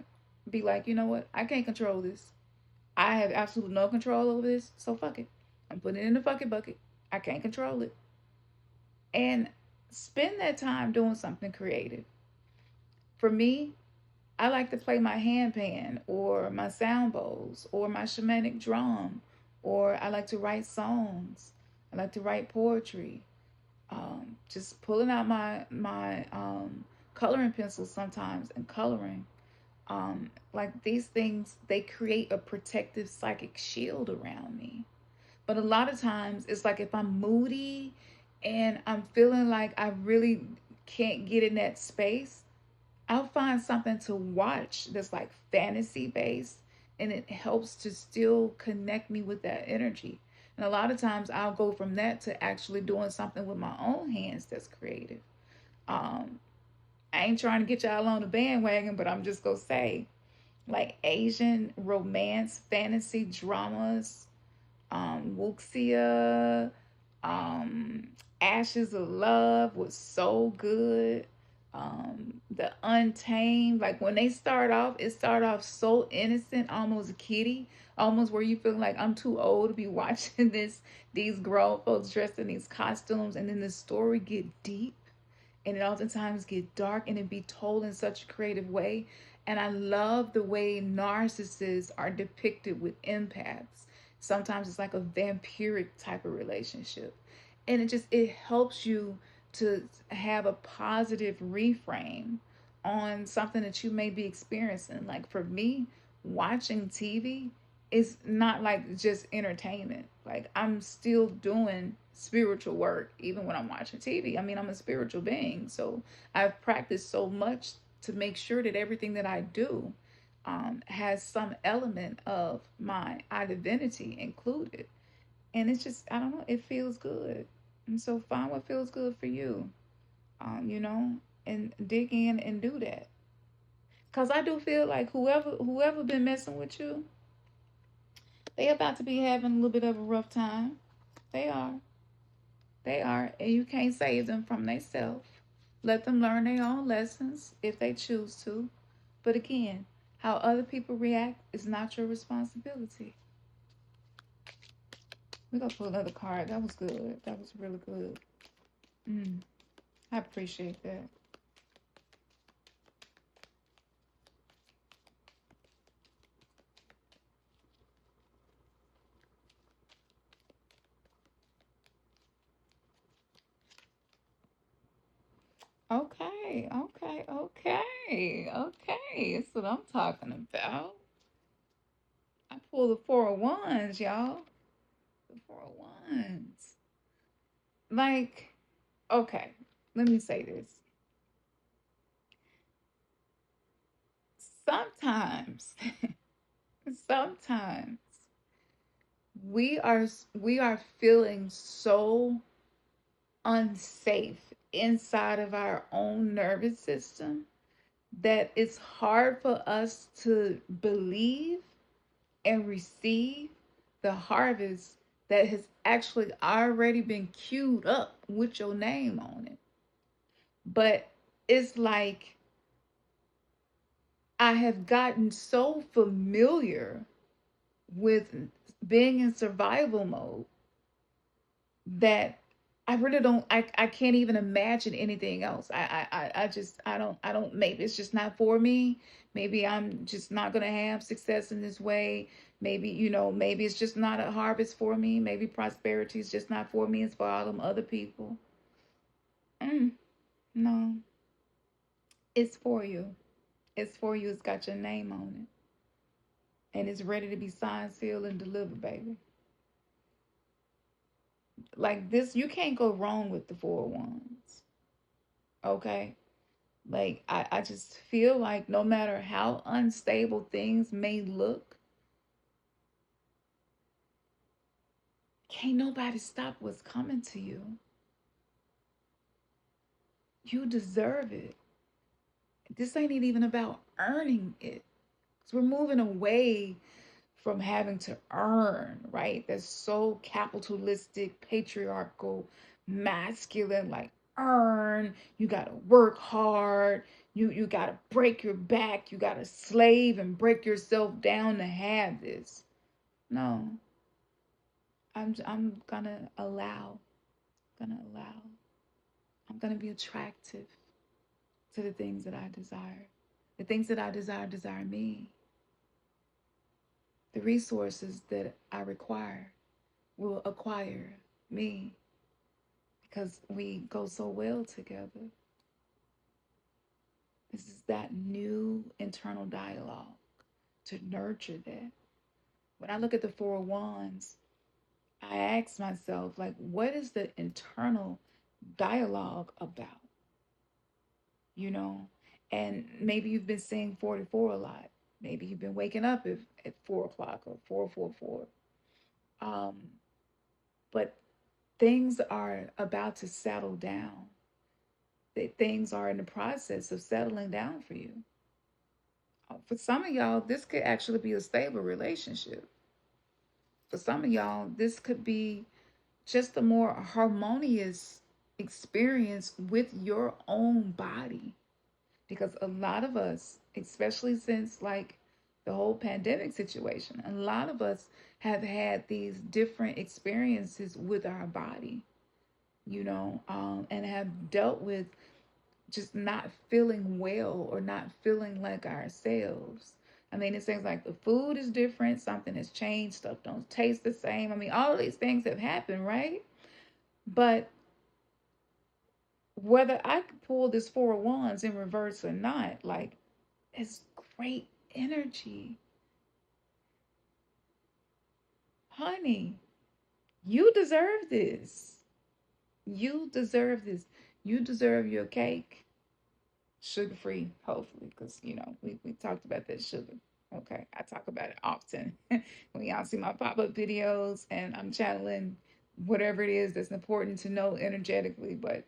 be like, you know what? I can't control this. I have absolutely no control over this. So fuck it. I'm putting it in the fuck it bucket. I can't control it. And spend that time doing something creative. For me, I like to play my handpan or my sound bowls or my shamanic drum, or I like to write songs. I like to write poetry. Just pulling out my coloring pencils sometimes and coloring. Like these things, they create a protective psychic shield around me. But a lot of times it's like if I'm moody and I'm feeling like I really can't get in that space, I'll find something to watch that's like fantasy based, and it helps to still connect me with that energy. And a lot of times I'll go from that to actually doing something with my own hands that's creative. I ain't trying to get y'all on the bandwagon, but I'm just gonna say, like Asian romance, fantasy dramas, Wuxia, um, Ashes of Love was so good. The Untamed, like when they start off, it started off so innocent, almost kiddie, almost where you feel like I'm too old to be watching this. These grown folks dressed in these costumes, and then the story get deep and it oftentimes get dark and it be told in such a creative way. And I love the way narcissists are depicted with empaths. Sometimes it's like a vampiric type of relationship, and it helps you to have a positive reframe on something that you may be experiencing. Like for me, watching TV is not like just entertainment. Like I'm still doing spiritual work even when I'm watching TV. I mean, I'm a spiritual being, so I've practiced so much to make sure that everything that I do has some element of my divinity included. And it's just, I don't know, it feels good. And so find what feels good for you, you know, and dig in and do that. Cause I do feel like whoever been messing with you, they about to be having a little bit of a rough time. They are. They are. And you can't save them from themselves. Let them learn their own lessons if they choose to. But again, how other people react is not your responsibility. We're gonna pull another card. That was good. That was really good. Mm, I appreciate that. Okay, okay, okay, okay. That's what I'm talking about. I pulled the Four of Wands, y'all. The Four of Wands. Like, okay, let me say this. Sometimes, sometimes we are feeling so unsafe inside of our own nervous system that it's hard for us to believe and receive the harvest that has actually already been queued up with your name on it. But it's like I have gotten so familiar with being in survival mode that I really don't I can't even imagine anything else. I just I don't maybe it's just not for me. Maybe I'm just not gonna have success in this way. Maybe, maybe it's just not a harvest for me. Maybe prosperity is just not for me, it's for all them other people. Mm, no, it's for you. It's for you. It's got your name on it. And it's ready to be signed, sealed, and delivered, baby. Like this, you can't go wrong with the Four of Wands. Okay? Like I just feel like no matter how unstable things may look, can't nobody stop what's coming to you. You deserve it. This ain't even about earning it. Because we're moving away from having to earn, right? That's so capitalistic, patriarchal, masculine, like earn, you gotta work hard, you gotta break your back, you gotta slave and break yourself down to have this. No, I'm gonna allow. I'm gonna be attractive to the things that I desire. The things that I desire me. The resources that I require will acquire me because we go so well together. This is that new internal dialogue to nurture that. When I look at the Four of Wands, I ask myself, like, what is the internal dialogue about? You know? And maybe you've been seeing 44 a lot. Maybe you've been waking up at 4 o'clock or 444. Um, but things are about to settle down. That things are in the process of settling down for you. For some of y'all, this could actually be a stable relationship. For some of y'all, this could be just a more harmonious experience with your own body. Because a lot of us, especially since like the whole pandemic situation, a lot of us have had these different experiences with our body, and have dealt with just not feeling well or not feeling like ourselves. I mean, it seems like the food is different, something has changed, stuff don't taste the same. I mean, all of these things have happened, right? But whether I could pull this four of wands in reverse or not, like, it's great energy. Honey, you deserve this. You deserve this. You deserve your cake. Sugar free, hopefully, because we talked about that sugar. Okay, I talk about it often when y'all see my pop-up videos, and I'm channeling whatever it is that's important to know energetically. But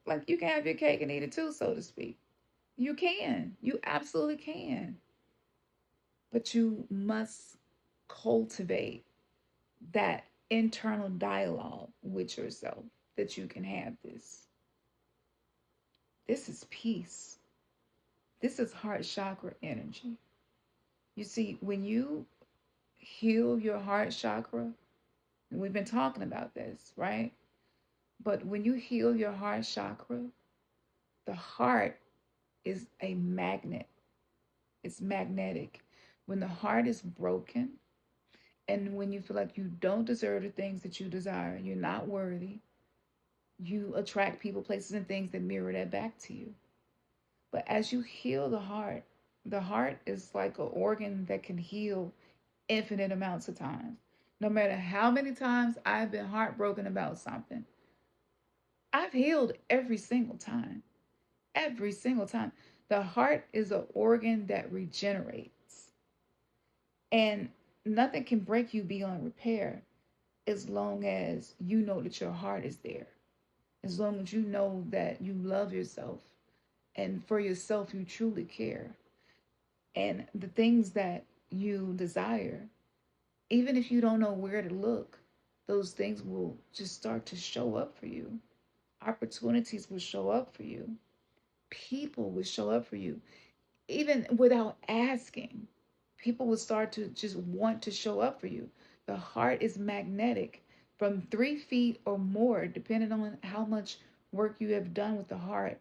like, you can have your cake and eat it too, so to speak. You can. You absolutely can. But you must cultivate that internal dialogue with yourself that you can have this. This is peace. This is heart chakra energy. You see, when you heal your heart chakra, and we've been talking about this, right? But when you heal your heart chakra, the heart is a magnet. It's magnetic. When the heart is broken, and when you feel like you don't deserve the things that you desire, you're not worthy, you attract people, places, and things that mirror that back to you. But as you heal the heart is like an organ that can heal infinite amounts of times. No matter how many times I've been heartbroken about something, I've healed every single time. Every single time. The heart is an organ that regenerates. And nothing can break you beyond repair as long as you know that your heart is there. As long as you know that you love yourself and for yourself you truly care. And the things that you desire, even if you don't know where to look, those things will just start to show up for you. Opportunities will show up for you. People will show up for you, even without asking. People will start to just want to show up for you. The heart is magnetic from 3 feet or more, depending on how much work you have done with the heart.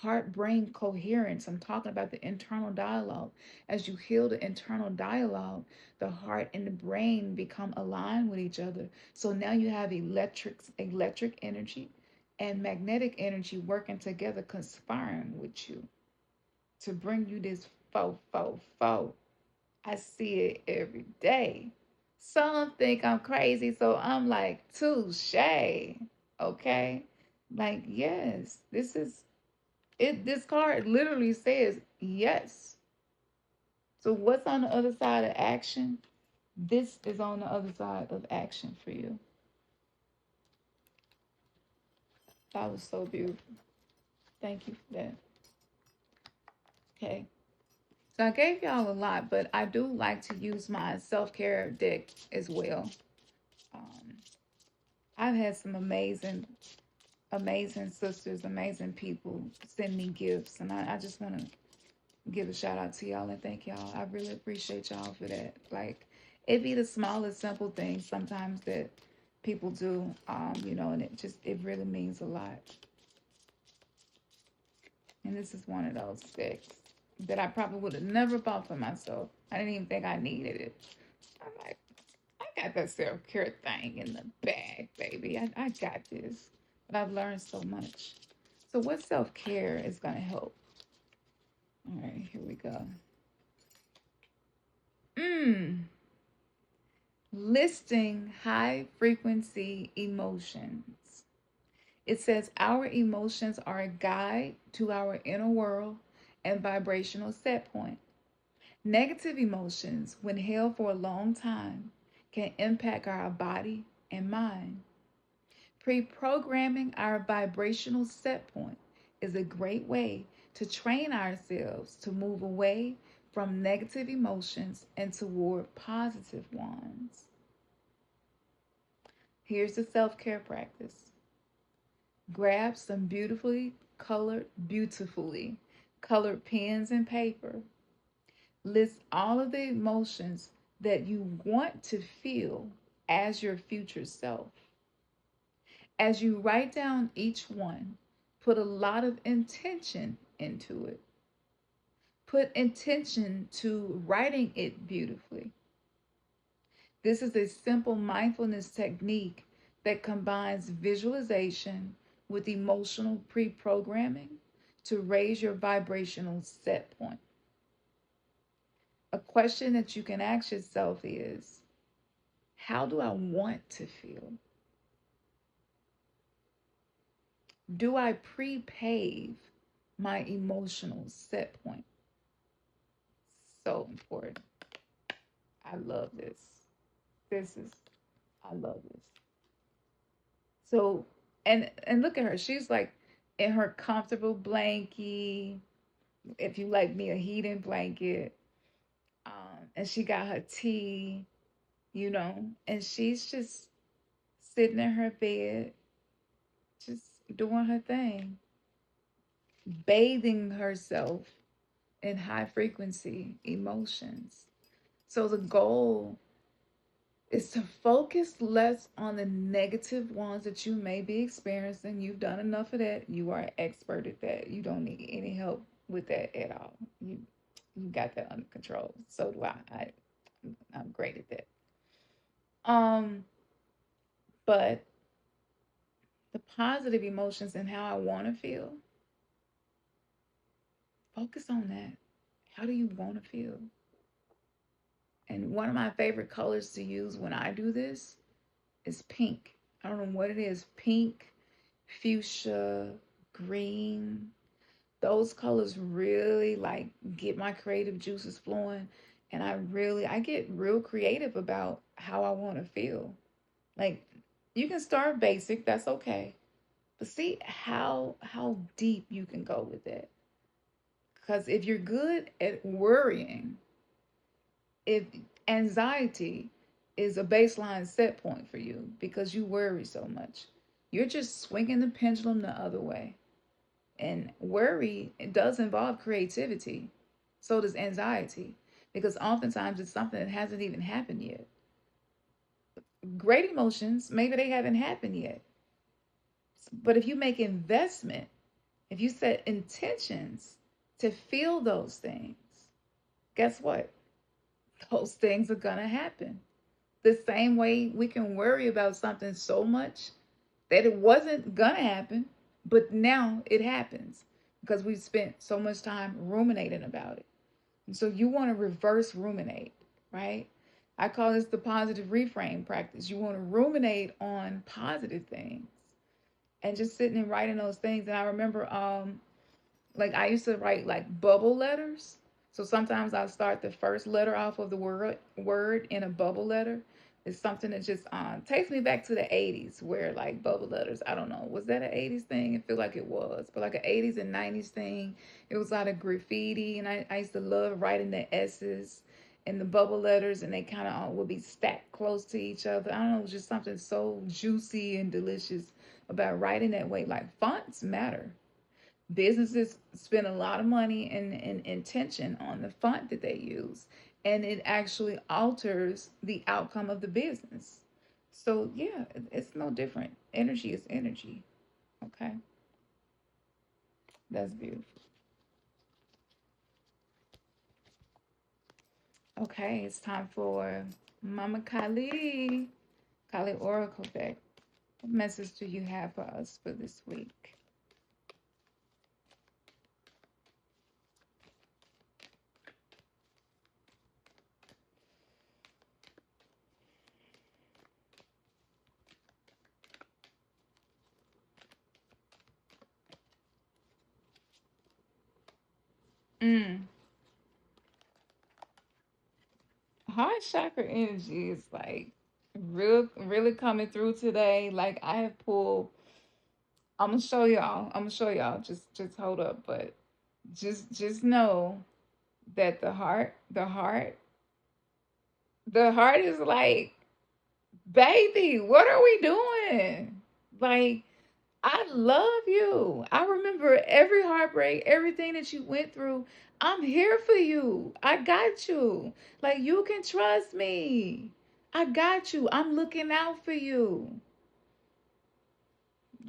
Heart brain coherence. I'm talking about the internal dialogue. As you heal the internal dialogue, the heart and the brain become aligned with each other. So now you have electric energy and magnetic energy working together, conspiring with you to bring you this fo. I see it every day. Some think I'm crazy, so I'm like, touche. Okay? Like, yes, this is it. This card literally says yes. So, what's on the other side of action? This is on the other side of action for you. That was so beautiful. Thank you for that. Okay. So, I gave y'all a lot, but I do like to use my self care deck as well. Um, I've had some amazing sisters, amazing people send me gifts, and I just want to give a shout out to y'all and thank y'all. I really appreciate y'all for that. Like, it be the smallest simple things sometimes that people do, and it really means a lot. And this is one of those decks that I probably would have never bought for myself. I didn't even think I needed it. I'm like, I got that self-care thing in the bag, baby. I got this. But I've learned so much. So what self-care is going to help? All right, here we go. Listing high frequency emotions. It says our emotions are a guide to our inner world and vibrational set point. Negative emotions, when held for a long time, can impact our body and mind. Pre programming our vibrational set point is a great way to train ourselves to move away from negative emotions and toward positive ones. Here's the self care practice: grab some beautifully colored pens and paper. List all of the emotions that you want to feel as your future self. As you write down each one, put a lot of intention into it. Put intention to writing it beautifully. This is a simple mindfulness technique that combines visualization with emotional pre programming to raise your vibrational set point. A question that you can ask yourself is, how do I want to feel? Do I pre-pave my emotional set point? So important. I love this. This is, I love this. So, and look at her. She's like in her comfortable blankie. If you like me, a heating blanket. And she got her tea, and she's just sitting in her bed, just doing her thing, bathing herself in high frequency emotions. So the goal is to focus less on the negative ones that you may be experiencing. You've done enough of that. You are an expert at that. You don't need any help with that at all. You got that under control. So do I'm great at that. Um, but the positive emotions and how I want to feel, focus on that. How do you want to feel? And one of my favorite colors to use when I do this is pink. I don't know what it is. Pink, fuchsia, green. Those colors really like get my creative juices flowing. And I get real creative about how I want to feel. Like, you can start basic, that's okay. But see how deep you can go with it. Because if you're good at worrying, if anxiety is a baseline set point for you because you worry so much, you're just swinging the pendulum the other way. And worry, it does involve creativity. So does anxiety, because oftentimes it's something that hasn't even happened yet. Great emotions, maybe they haven't happened yet. But if you make investment, if you set intentions to feel those things, guess what? Those things are going to happen. The same way we can worry about something so much that it wasn't going to happen, but now it happens because we've spent so much time ruminating about it. And so you want to reverse ruminate, right? I call this the positive reframe practice. You want to ruminate on positive things and just sitting and writing those things. And I remember like I used to write like bubble letters. So sometimes I'll start the first letter off of the word in a bubble letter. It's something that just takes me back to the 80s where like bubble letters, I don't know, was that an 80s thing? I feel like it was, but like an 80s and 90s thing. It was a lot of graffiti, and I used to love writing the S's and the bubble letters, and they kind of would be stacked close to each other. I don't know, it was just something so juicy and delicious about writing that way. Like, fonts matter. Businesses spend a lot of money and intention on the font that they use, and it actually alters the outcome of the business. So yeah, it's no different. Energy is energy. Okay, that's beautiful. Okay, it's time for Mama Kali Oracle deck. What message do you have for us for this week? Mm. Heart chakra energy is like really coming through today. Like, I have pulled, I'm gonna show y'all. Just hold up. But just know that the heart is like, baby, what are we doing? Like, I love you. I remember every heartbreak, everything that you went through. I'm here for you. I got you. Like, you can trust me. I got you. I'm looking out for you.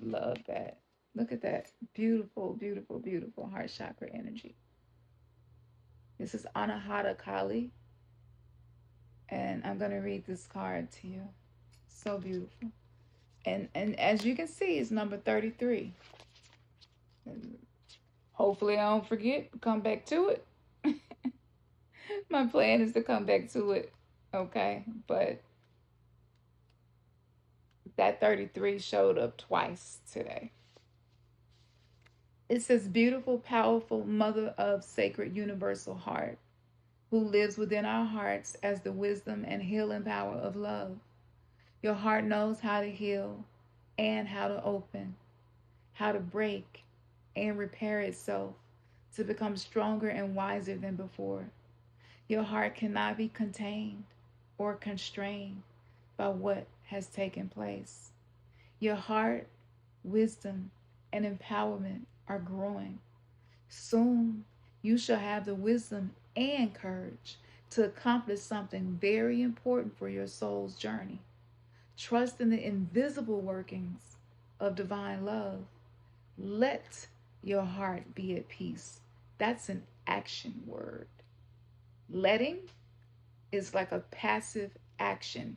Love that. Look at that. Beautiful, beautiful, beautiful heart chakra energy. This is Anahata Kali. And I'm going to read this card to you. So beautiful. And as you can see, it's number 33. And hopefully I don't forget. Come back to it. My plan is to come back to it. Okay. But that 33 showed up twice today. It says, beautiful, powerful mother of sacred universal heart, who lives within our hearts as the wisdom and healing power of love. Your heart knows how to heal and how to open, how to break and repair itself to become stronger and wiser than before. Your heart cannot be contained or constrained by what has taken place. Your heart, wisdom, and empowerment are growing. Soon, you shall have the wisdom and courage to accomplish something very important for your soul's journey. Trust in the invisible workings of divine love. Let your heart be at peace. That's an action word. Letting is like a passive action,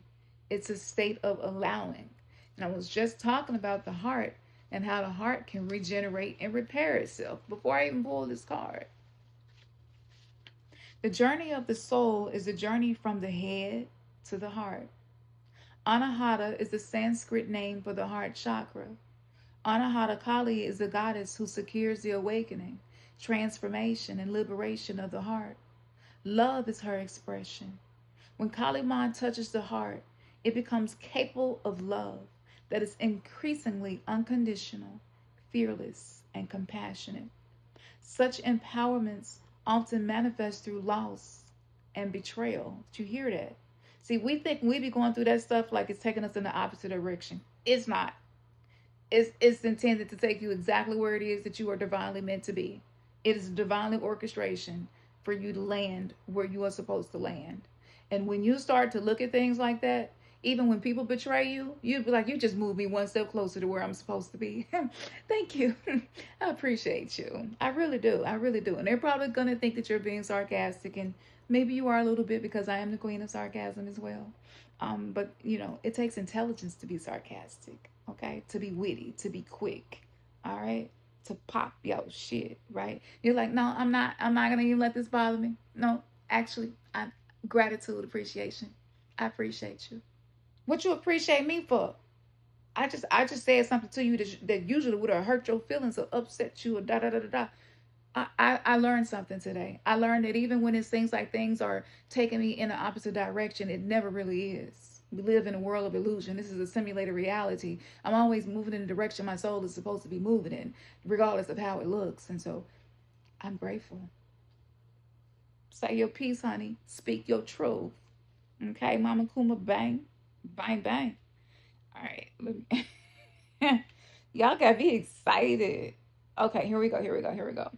it's a state of allowing. And I was just talking about the heart and how the heart can regenerate and repair itself before I even pull this card. The journey of the soul is a journey from the head to the heart. Anahata is the Sanskrit name for the heart chakra. Anahata Kali is the goddess who secures the awakening, transformation, and liberation of the heart. Love is her expression. When Kali Ma touches the heart, it becomes capable of love that is increasingly unconditional, fearless, and compassionate. Such empowerments often manifest through loss and betrayal. Did you hear that? See, we think we be going through that stuff like it's taking us in the opposite direction. It's not. It's intended to take you exactly where it is that you are divinely meant to be. It is divinely orchestration for you to land where you are supposed to land. And when you start to look at things like that, even when people betray you, you'd be like, you just moved me one step closer to where I'm supposed to be. Thank you. I appreciate you. I really do. I really do. And they're probably going to think that you're being sarcastic, and maybe you are a little bit, because I am the queen of sarcasm as well. But, it takes intelligence to be sarcastic, okay? To be witty, to be quick, all right? To pop your shit, right? You're like, no, I'm not going to even let this bother me. No, actually, gratitude, appreciation. I appreciate you. What you appreciate me for? I just said something to you that usually would have hurt your feelings or upset you or da da da da da. I learned something today. I learned that even when it seems like things are taking me in the opposite direction, it never really is. We live in a world of illusion. This is a simulated reality. I'm always moving in the direction my soul is supposed to be moving in, regardless of how it looks. And so I'm grateful. Say your piece, honey. Speak your truth. Okay, Mama Kuma, bang, bang, bang. All right, let me. Y'all got me excited. Okay, here we go. Here we go. Here we go.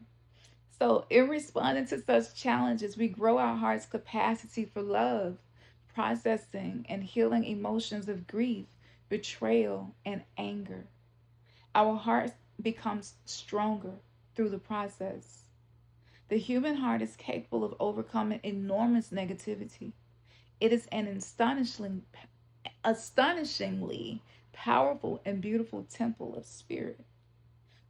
So, in responding to such challenges, we grow our heart's capacity for love, processing, and healing emotions of grief, betrayal, and anger. Our heart becomes stronger through the process. The human heart is capable of overcoming enormous negativity. It is an astonishingly powerful and beautiful temple of spirit.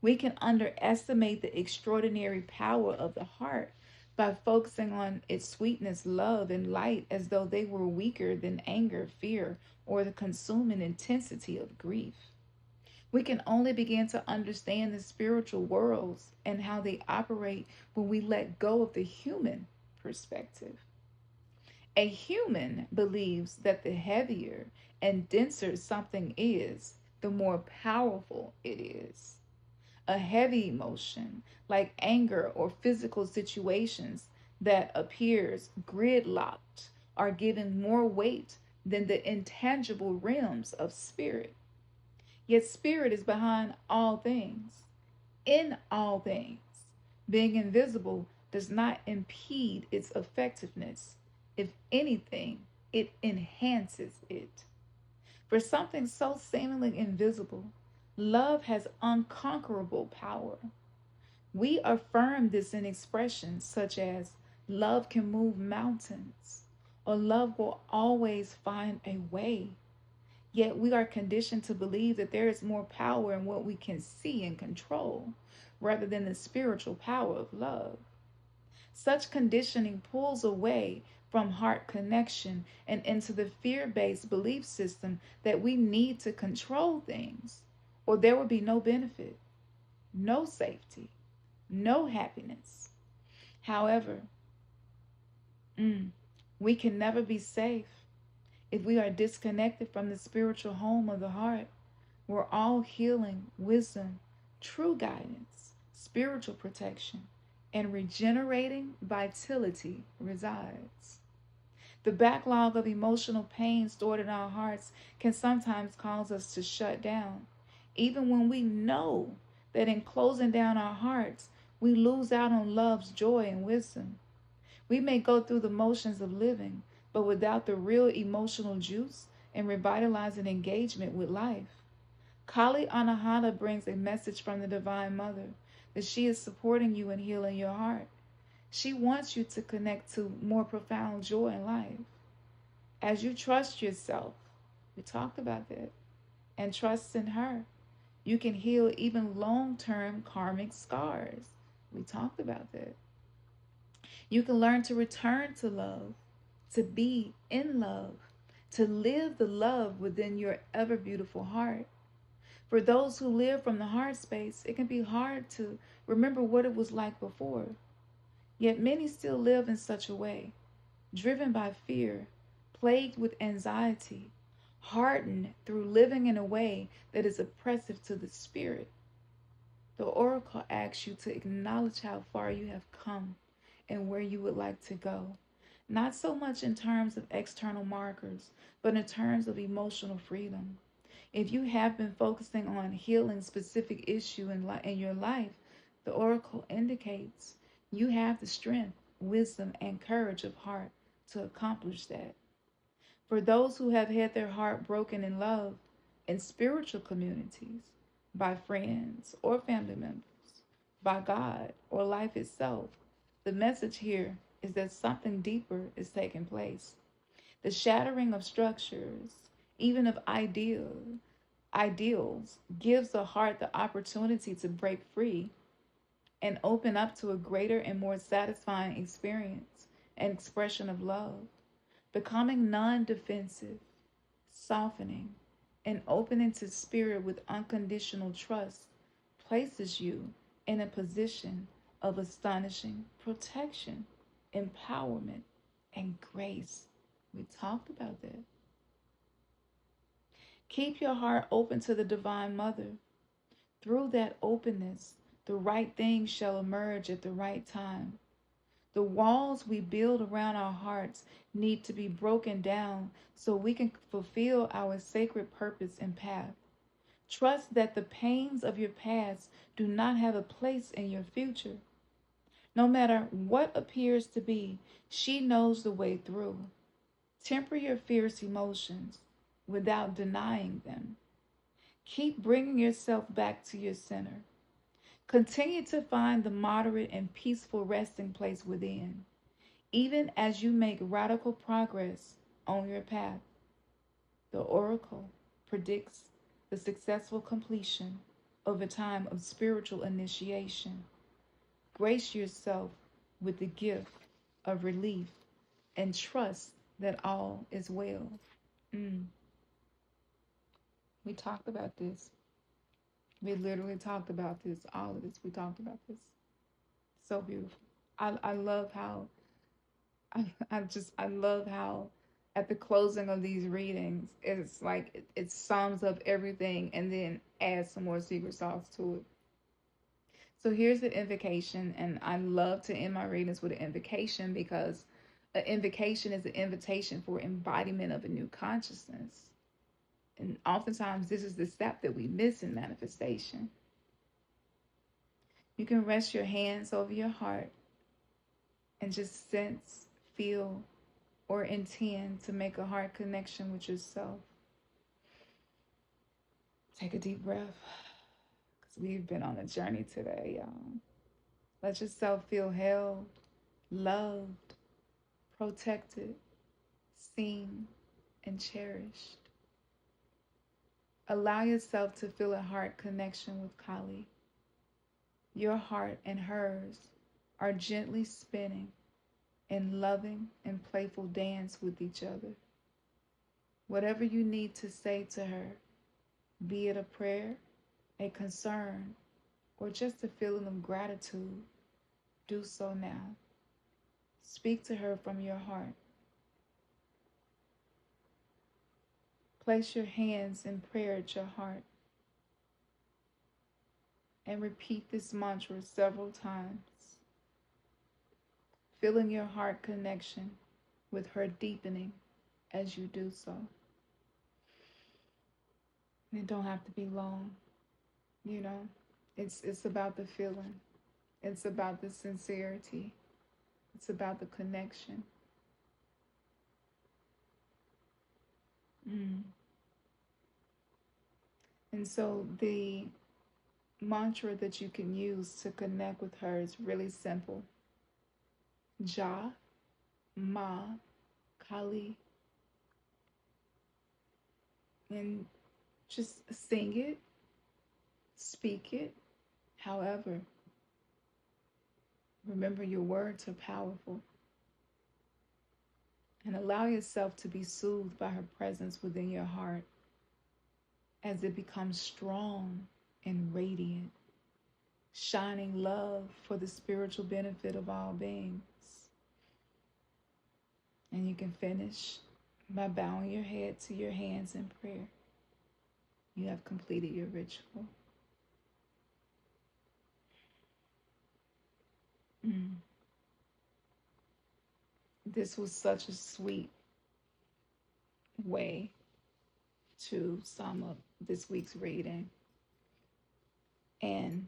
We can underestimate the extraordinary power of the heart by focusing on its sweetness, love, and light as though they were weaker than anger, fear, or the consuming intensity of grief. We can only begin to understand the spiritual worlds and how they operate when we let go of the human perspective. A human believes that the heavier and denser something is, the more powerful it is. A heavy emotion like anger or physical situations that appears gridlocked are given more weight than the intangible realms of spirit. Yet spirit is behind all things, in all things. Being invisible does not impede its effectiveness. If anything, it enhances it. For something so seemingly invisible, love has unconquerable power. We affirm this in expressions such as love can move mountains or love will always find a way. Yet we are conditioned to believe that there is more power in what we can see and control rather than the spiritual power of love. Such conditioning pulls away from heart connection and into the fear based belief system that we need to control things or there will be no benefit, no safety, no happiness. However, we can never be safe if we are disconnected from the spiritual home of the heart, where all healing, wisdom, true guidance, spiritual protection, and regenerating vitality resides. The backlog of emotional pain stored in our hearts can sometimes cause us to shut down, even when we know that in closing down our hearts, we lose out on love's joy and wisdom. We may go through the motions of living, but without the real emotional juice and revitalizing engagement with life. Kali Anahata brings a message from the Divine Mother that she is supporting you in healing your heart. She wants you to connect to more profound joy in life. As you trust yourself, we talked about that, and trust in her, you can heal even long-term karmic scars. We talked about that. You can learn to return to love, to be in love, to live the love within your ever beautiful heart. For those who live from the heart space, it can be hard to remember what it was like before. Yet many still live in such a way, driven by fear, plagued with anxiety, hardened through living in a way that is oppressive to the spirit. The oracle asks you to acknowledge how far you have come and where you would like to go. Not so much in terms of external markers, but in terms of emotional freedom. If you have been focusing on healing specific issue in your life, the oracle indicates you have the strength, wisdom, and courage of heart to accomplish that. For those who have had their heart broken in love in spiritual communities, by friends or family members, by God or life itself, the message here is that something deeper is taking place. The shattering of structures, even of ideals, gives the heart the opportunity to break free and open up to a greater and more satisfying experience and expression of love, becoming non-defensive, softening, and opening to spirit with unconditional trust places you in a position of astonishing protection, empowerment, and grace. We talked about that. Keep your heart open to the Divine Mother. Through that openness, the right things shall emerge at the right time. The walls we build around our hearts need to be broken down so we can fulfill our sacred purpose and path. Trust that the pains of your past do not have a place in your future. No matter what appears to be, she knows the way through. Temper your fierce emotions without denying them. Keep bringing yourself back to your center. Continue to find the moderate and peaceful resting place within, even as you make radical progress on your path. The oracle predicts the successful completion of a time of spiritual initiation. Grace yourself with the gift of relief and trust that all is well. We talked about this. We literally talked about this. All of this. We talked about this. So beautiful. I love how I love how at the closing of these readings it's like it sums up everything and then adds some more secret sauce to it. So here's the invocation, and I love to end my readings with an invocation because an invocation is an invitation for embodiment of a new consciousness. And oftentimes, this is the step that we miss in manifestation. You can rest your hands over your heart and just sense, feel, or intend to make a heart connection with yourself. Take a deep breath because we've been on a journey today, y'all. Let yourself feel held, loved, protected, seen, and cherished. Allow yourself to feel a heart connection with Kali. Your heart and hers are gently spinning in loving and playful dance with each other. Whatever you need to say to her, be it a prayer, a concern, or just a feeling of gratitude, do so now. Speak to her from your heart. Place your hands in prayer at your heart and repeat this mantra several times, feeling your heart connection with her deepening as you do so. And it don't have to be long, you know. It's about the feeling. It's about the sincerity. It's about the connection. And so the mantra that you can use to connect with her is really simple. Ja, Ma, Kali. And just sing it, speak it. However, remember your words are powerful. And allow yourself to be soothed by her presence within your heart as it becomes strong and radiant, shining love for the spiritual benefit of all beings. And you can finish by bowing your head to your hands in prayer. You have completed your ritual. This was such a sweet way to sum up this week's reading. And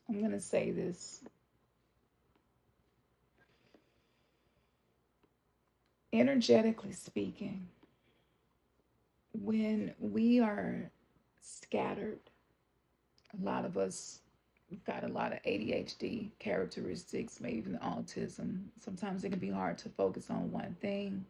I'm going to say this. Energetically speaking, when we are scattered, a lot of us got a lot of ADHD characteristics, maybe even autism. Sometimes it can be hard to focus on one thing.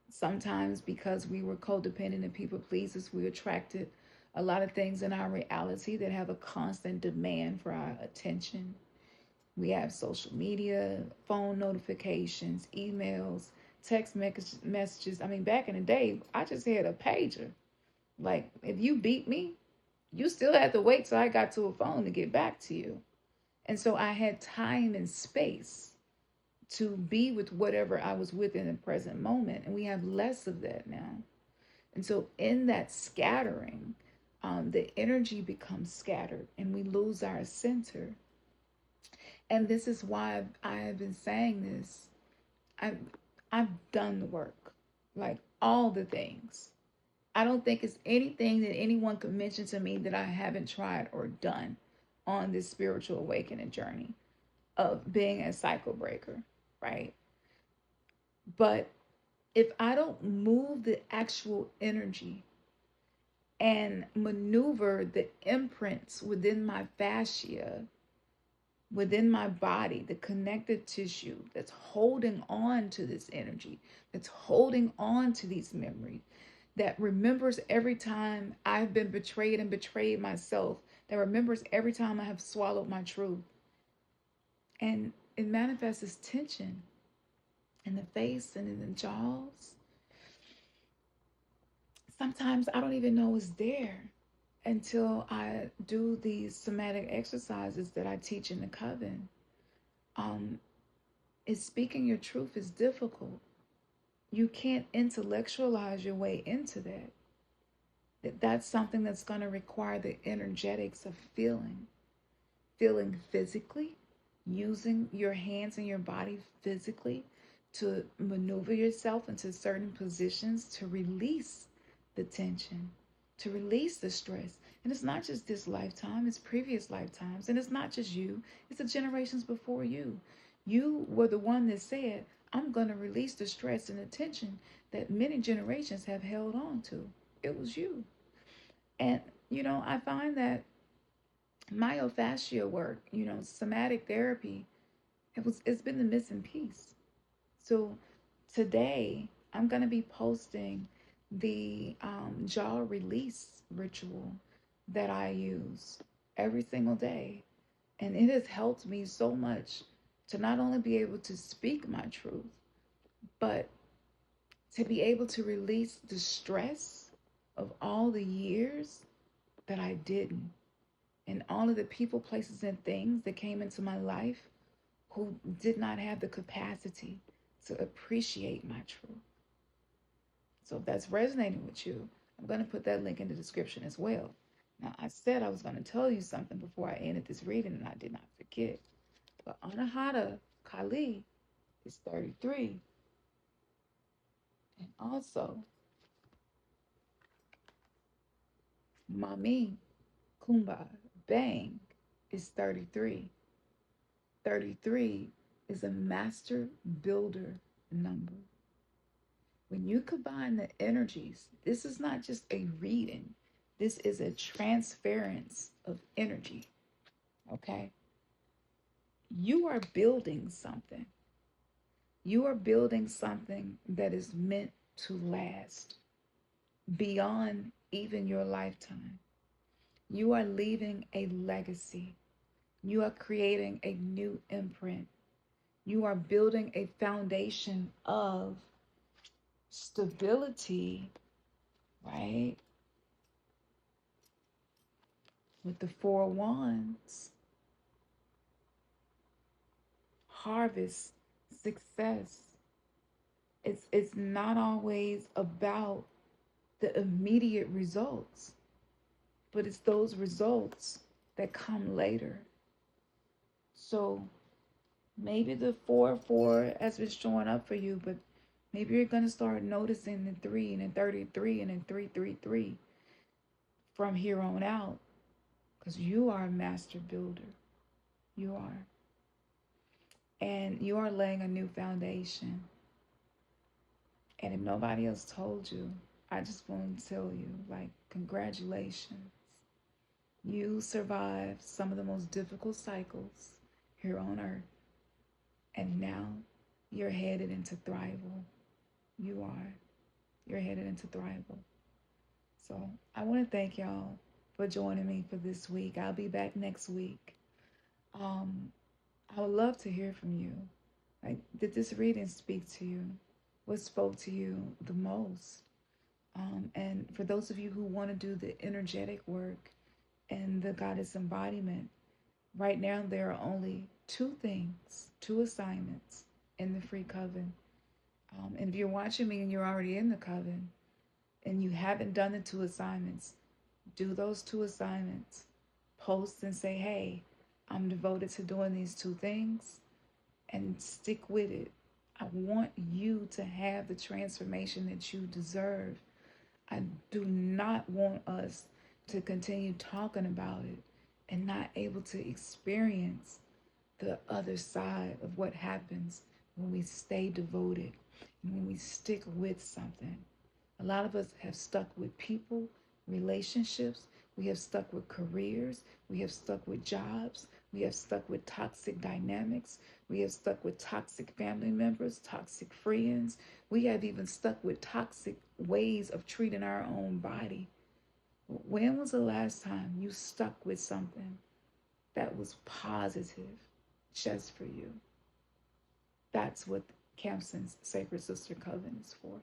Sometimes because we were codependent and people pleasers, we attracted a lot of things in our reality that have a constant demand for our attention. We have social media, phone notifications, emails, text messages. I mean, back in the day, I just had a pager. Like, if you beat me, you still had to wait till I got to a phone to get back to you. And so I had time and space to be with whatever I was with in the present moment. And we have less of that now. And so in that scattering, the energy becomes scattered and we lose our center. And this is why I have been saying this. I've done the work, like all the things. I don't think it's anything that anyone could mention to me that I haven't tried or done on this spiritual awakening journey of being a cycle breaker, right? But if I don't move the actual energy and maneuver the imprints within my fascia, within my body, the connective tissue that's holding on to this energy, that's holding on to these memories, that remembers every time I've been betrayed and betrayed myself, that remembers every time I have swallowed my truth. And it manifests as tension in the face and in the jaws. Sometimes I don't even know it's there until I do these somatic exercises that I teach in the coven. Speaking your truth is difficult. You can't intellectualize your way into that. That's something that's going to require the energetics of feeling physically, using your hands and your body physically to maneuver yourself into certain positions to release the tension, to release the stress. And it's not just this lifetime, it's previous lifetimes. And it's not just you, it's the generations before you. You were the one that said, I'm going to release the stress and the tension that many generations have held on to. It was you. And, I find that myofascia work, somatic therapy, it's been the missing piece. So today I'm gonna be posting the jaw release ritual that I use every single day, and it has helped me so much to not only be able to speak my truth, but to be able to release the stress of all the years that I didn't, and all of the people, places, and things that came into my life who did not have the capacity to appreciate my truth. So if that's resonating with you, I'm going to put that link in the description as well. Now, I said I was going to tell you something before I ended this reading, and I did not forget. But Anahata Kali is 33. And also, Mami Kumba Bang is 33. 33 is a master builder number. When you combine the energies, this is not just a reading, this is a transference of energy. Okay? You are building something. You are building something that is meant to last beyond even your lifetime. You are leaving a legacy. You are creating a new imprint. You are building a foundation of stability, right? With the Four Wands, harvest, success. It's not always about the immediate results, but it's those results that come later. So maybe the 4-4 has been showing up for you, but maybe you're going to start noticing the 3 and the 33 and the 333 from here on out, because you are a master builder. You are. And you are laying a new foundation. And if nobody else told you, I just want to tell you, like, congratulations. You survived some of the most difficult cycles here on earth. And now you're headed into thrival. You are. You're headed into thrival. So I want to thank y'all for joining me for this week. I'll be back next week. I would love to hear from you. Like, did this reading speak to you? What spoke to you the most? And for those of you who want to do the energetic work and the goddess embodiment, right now there are only 2 things, 2 assignments in the free coven. And if you're watching me and you're already in the coven and you haven't done the 2 assignments, do those 2 assignments. Post and say, hey, I'm devoted to doing these 2 things, and stick with it. I want you to have the transformation that you deserve. I do not want us to continue talking about it and not able to experience the other side of what happens when we stay devoted and when we stick with something. A lot of us have stuck with people, relationships. We have stuck with careers. We have stuck with jobs. We have stuck with toxic dynamics. We have stuck with toxic family members, toxic friends. We have even stuck with toxic ways of treating our own body. When was the last time you stuck with something that was positive just for you? That's what Campson's Sacred Sister Coven is for.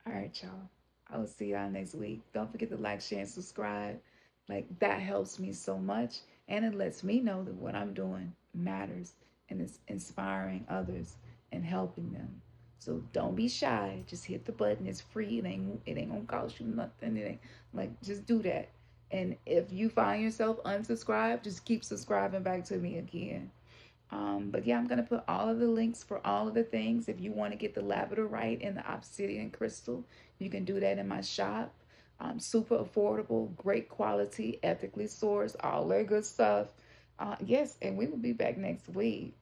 All right, y'all. I will see y'all next week. Don't forget to like, share, and subscribe. Like, that helps me so much. And it lets me know that what I'm doing matters and it's inspiring others and helping them. So don't be shy. Just hit the button. It's free. It ain't gonna cost you nothing. It ain't like just do that. And if you find yourself unsubscribed, just keep subscribing back to me again. But yeah, I'm gonna put all of the links for all of the things. If you want to get the labradorite and the obsidian crystal, you can do that in my shop. Super affordable, great quality, ethically sourced, all that good stuff. Yes, and we will be back next week.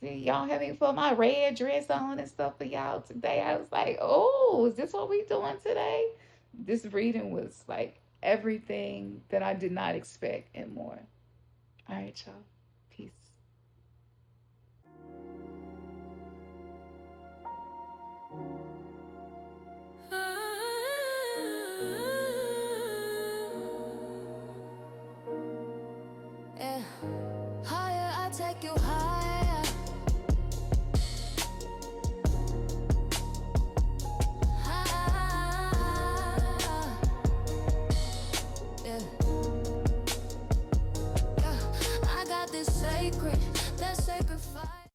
See, y'all had me put my red dress on and stuff for y'all today. I was like, oh, is this what we doing today? This reading was like everything that I did not expect and more. All right, y'all. Peace. Yeah. Higher, I take you higher. Higher. Yeah. Yeah. I got this sacred, that sacred fire.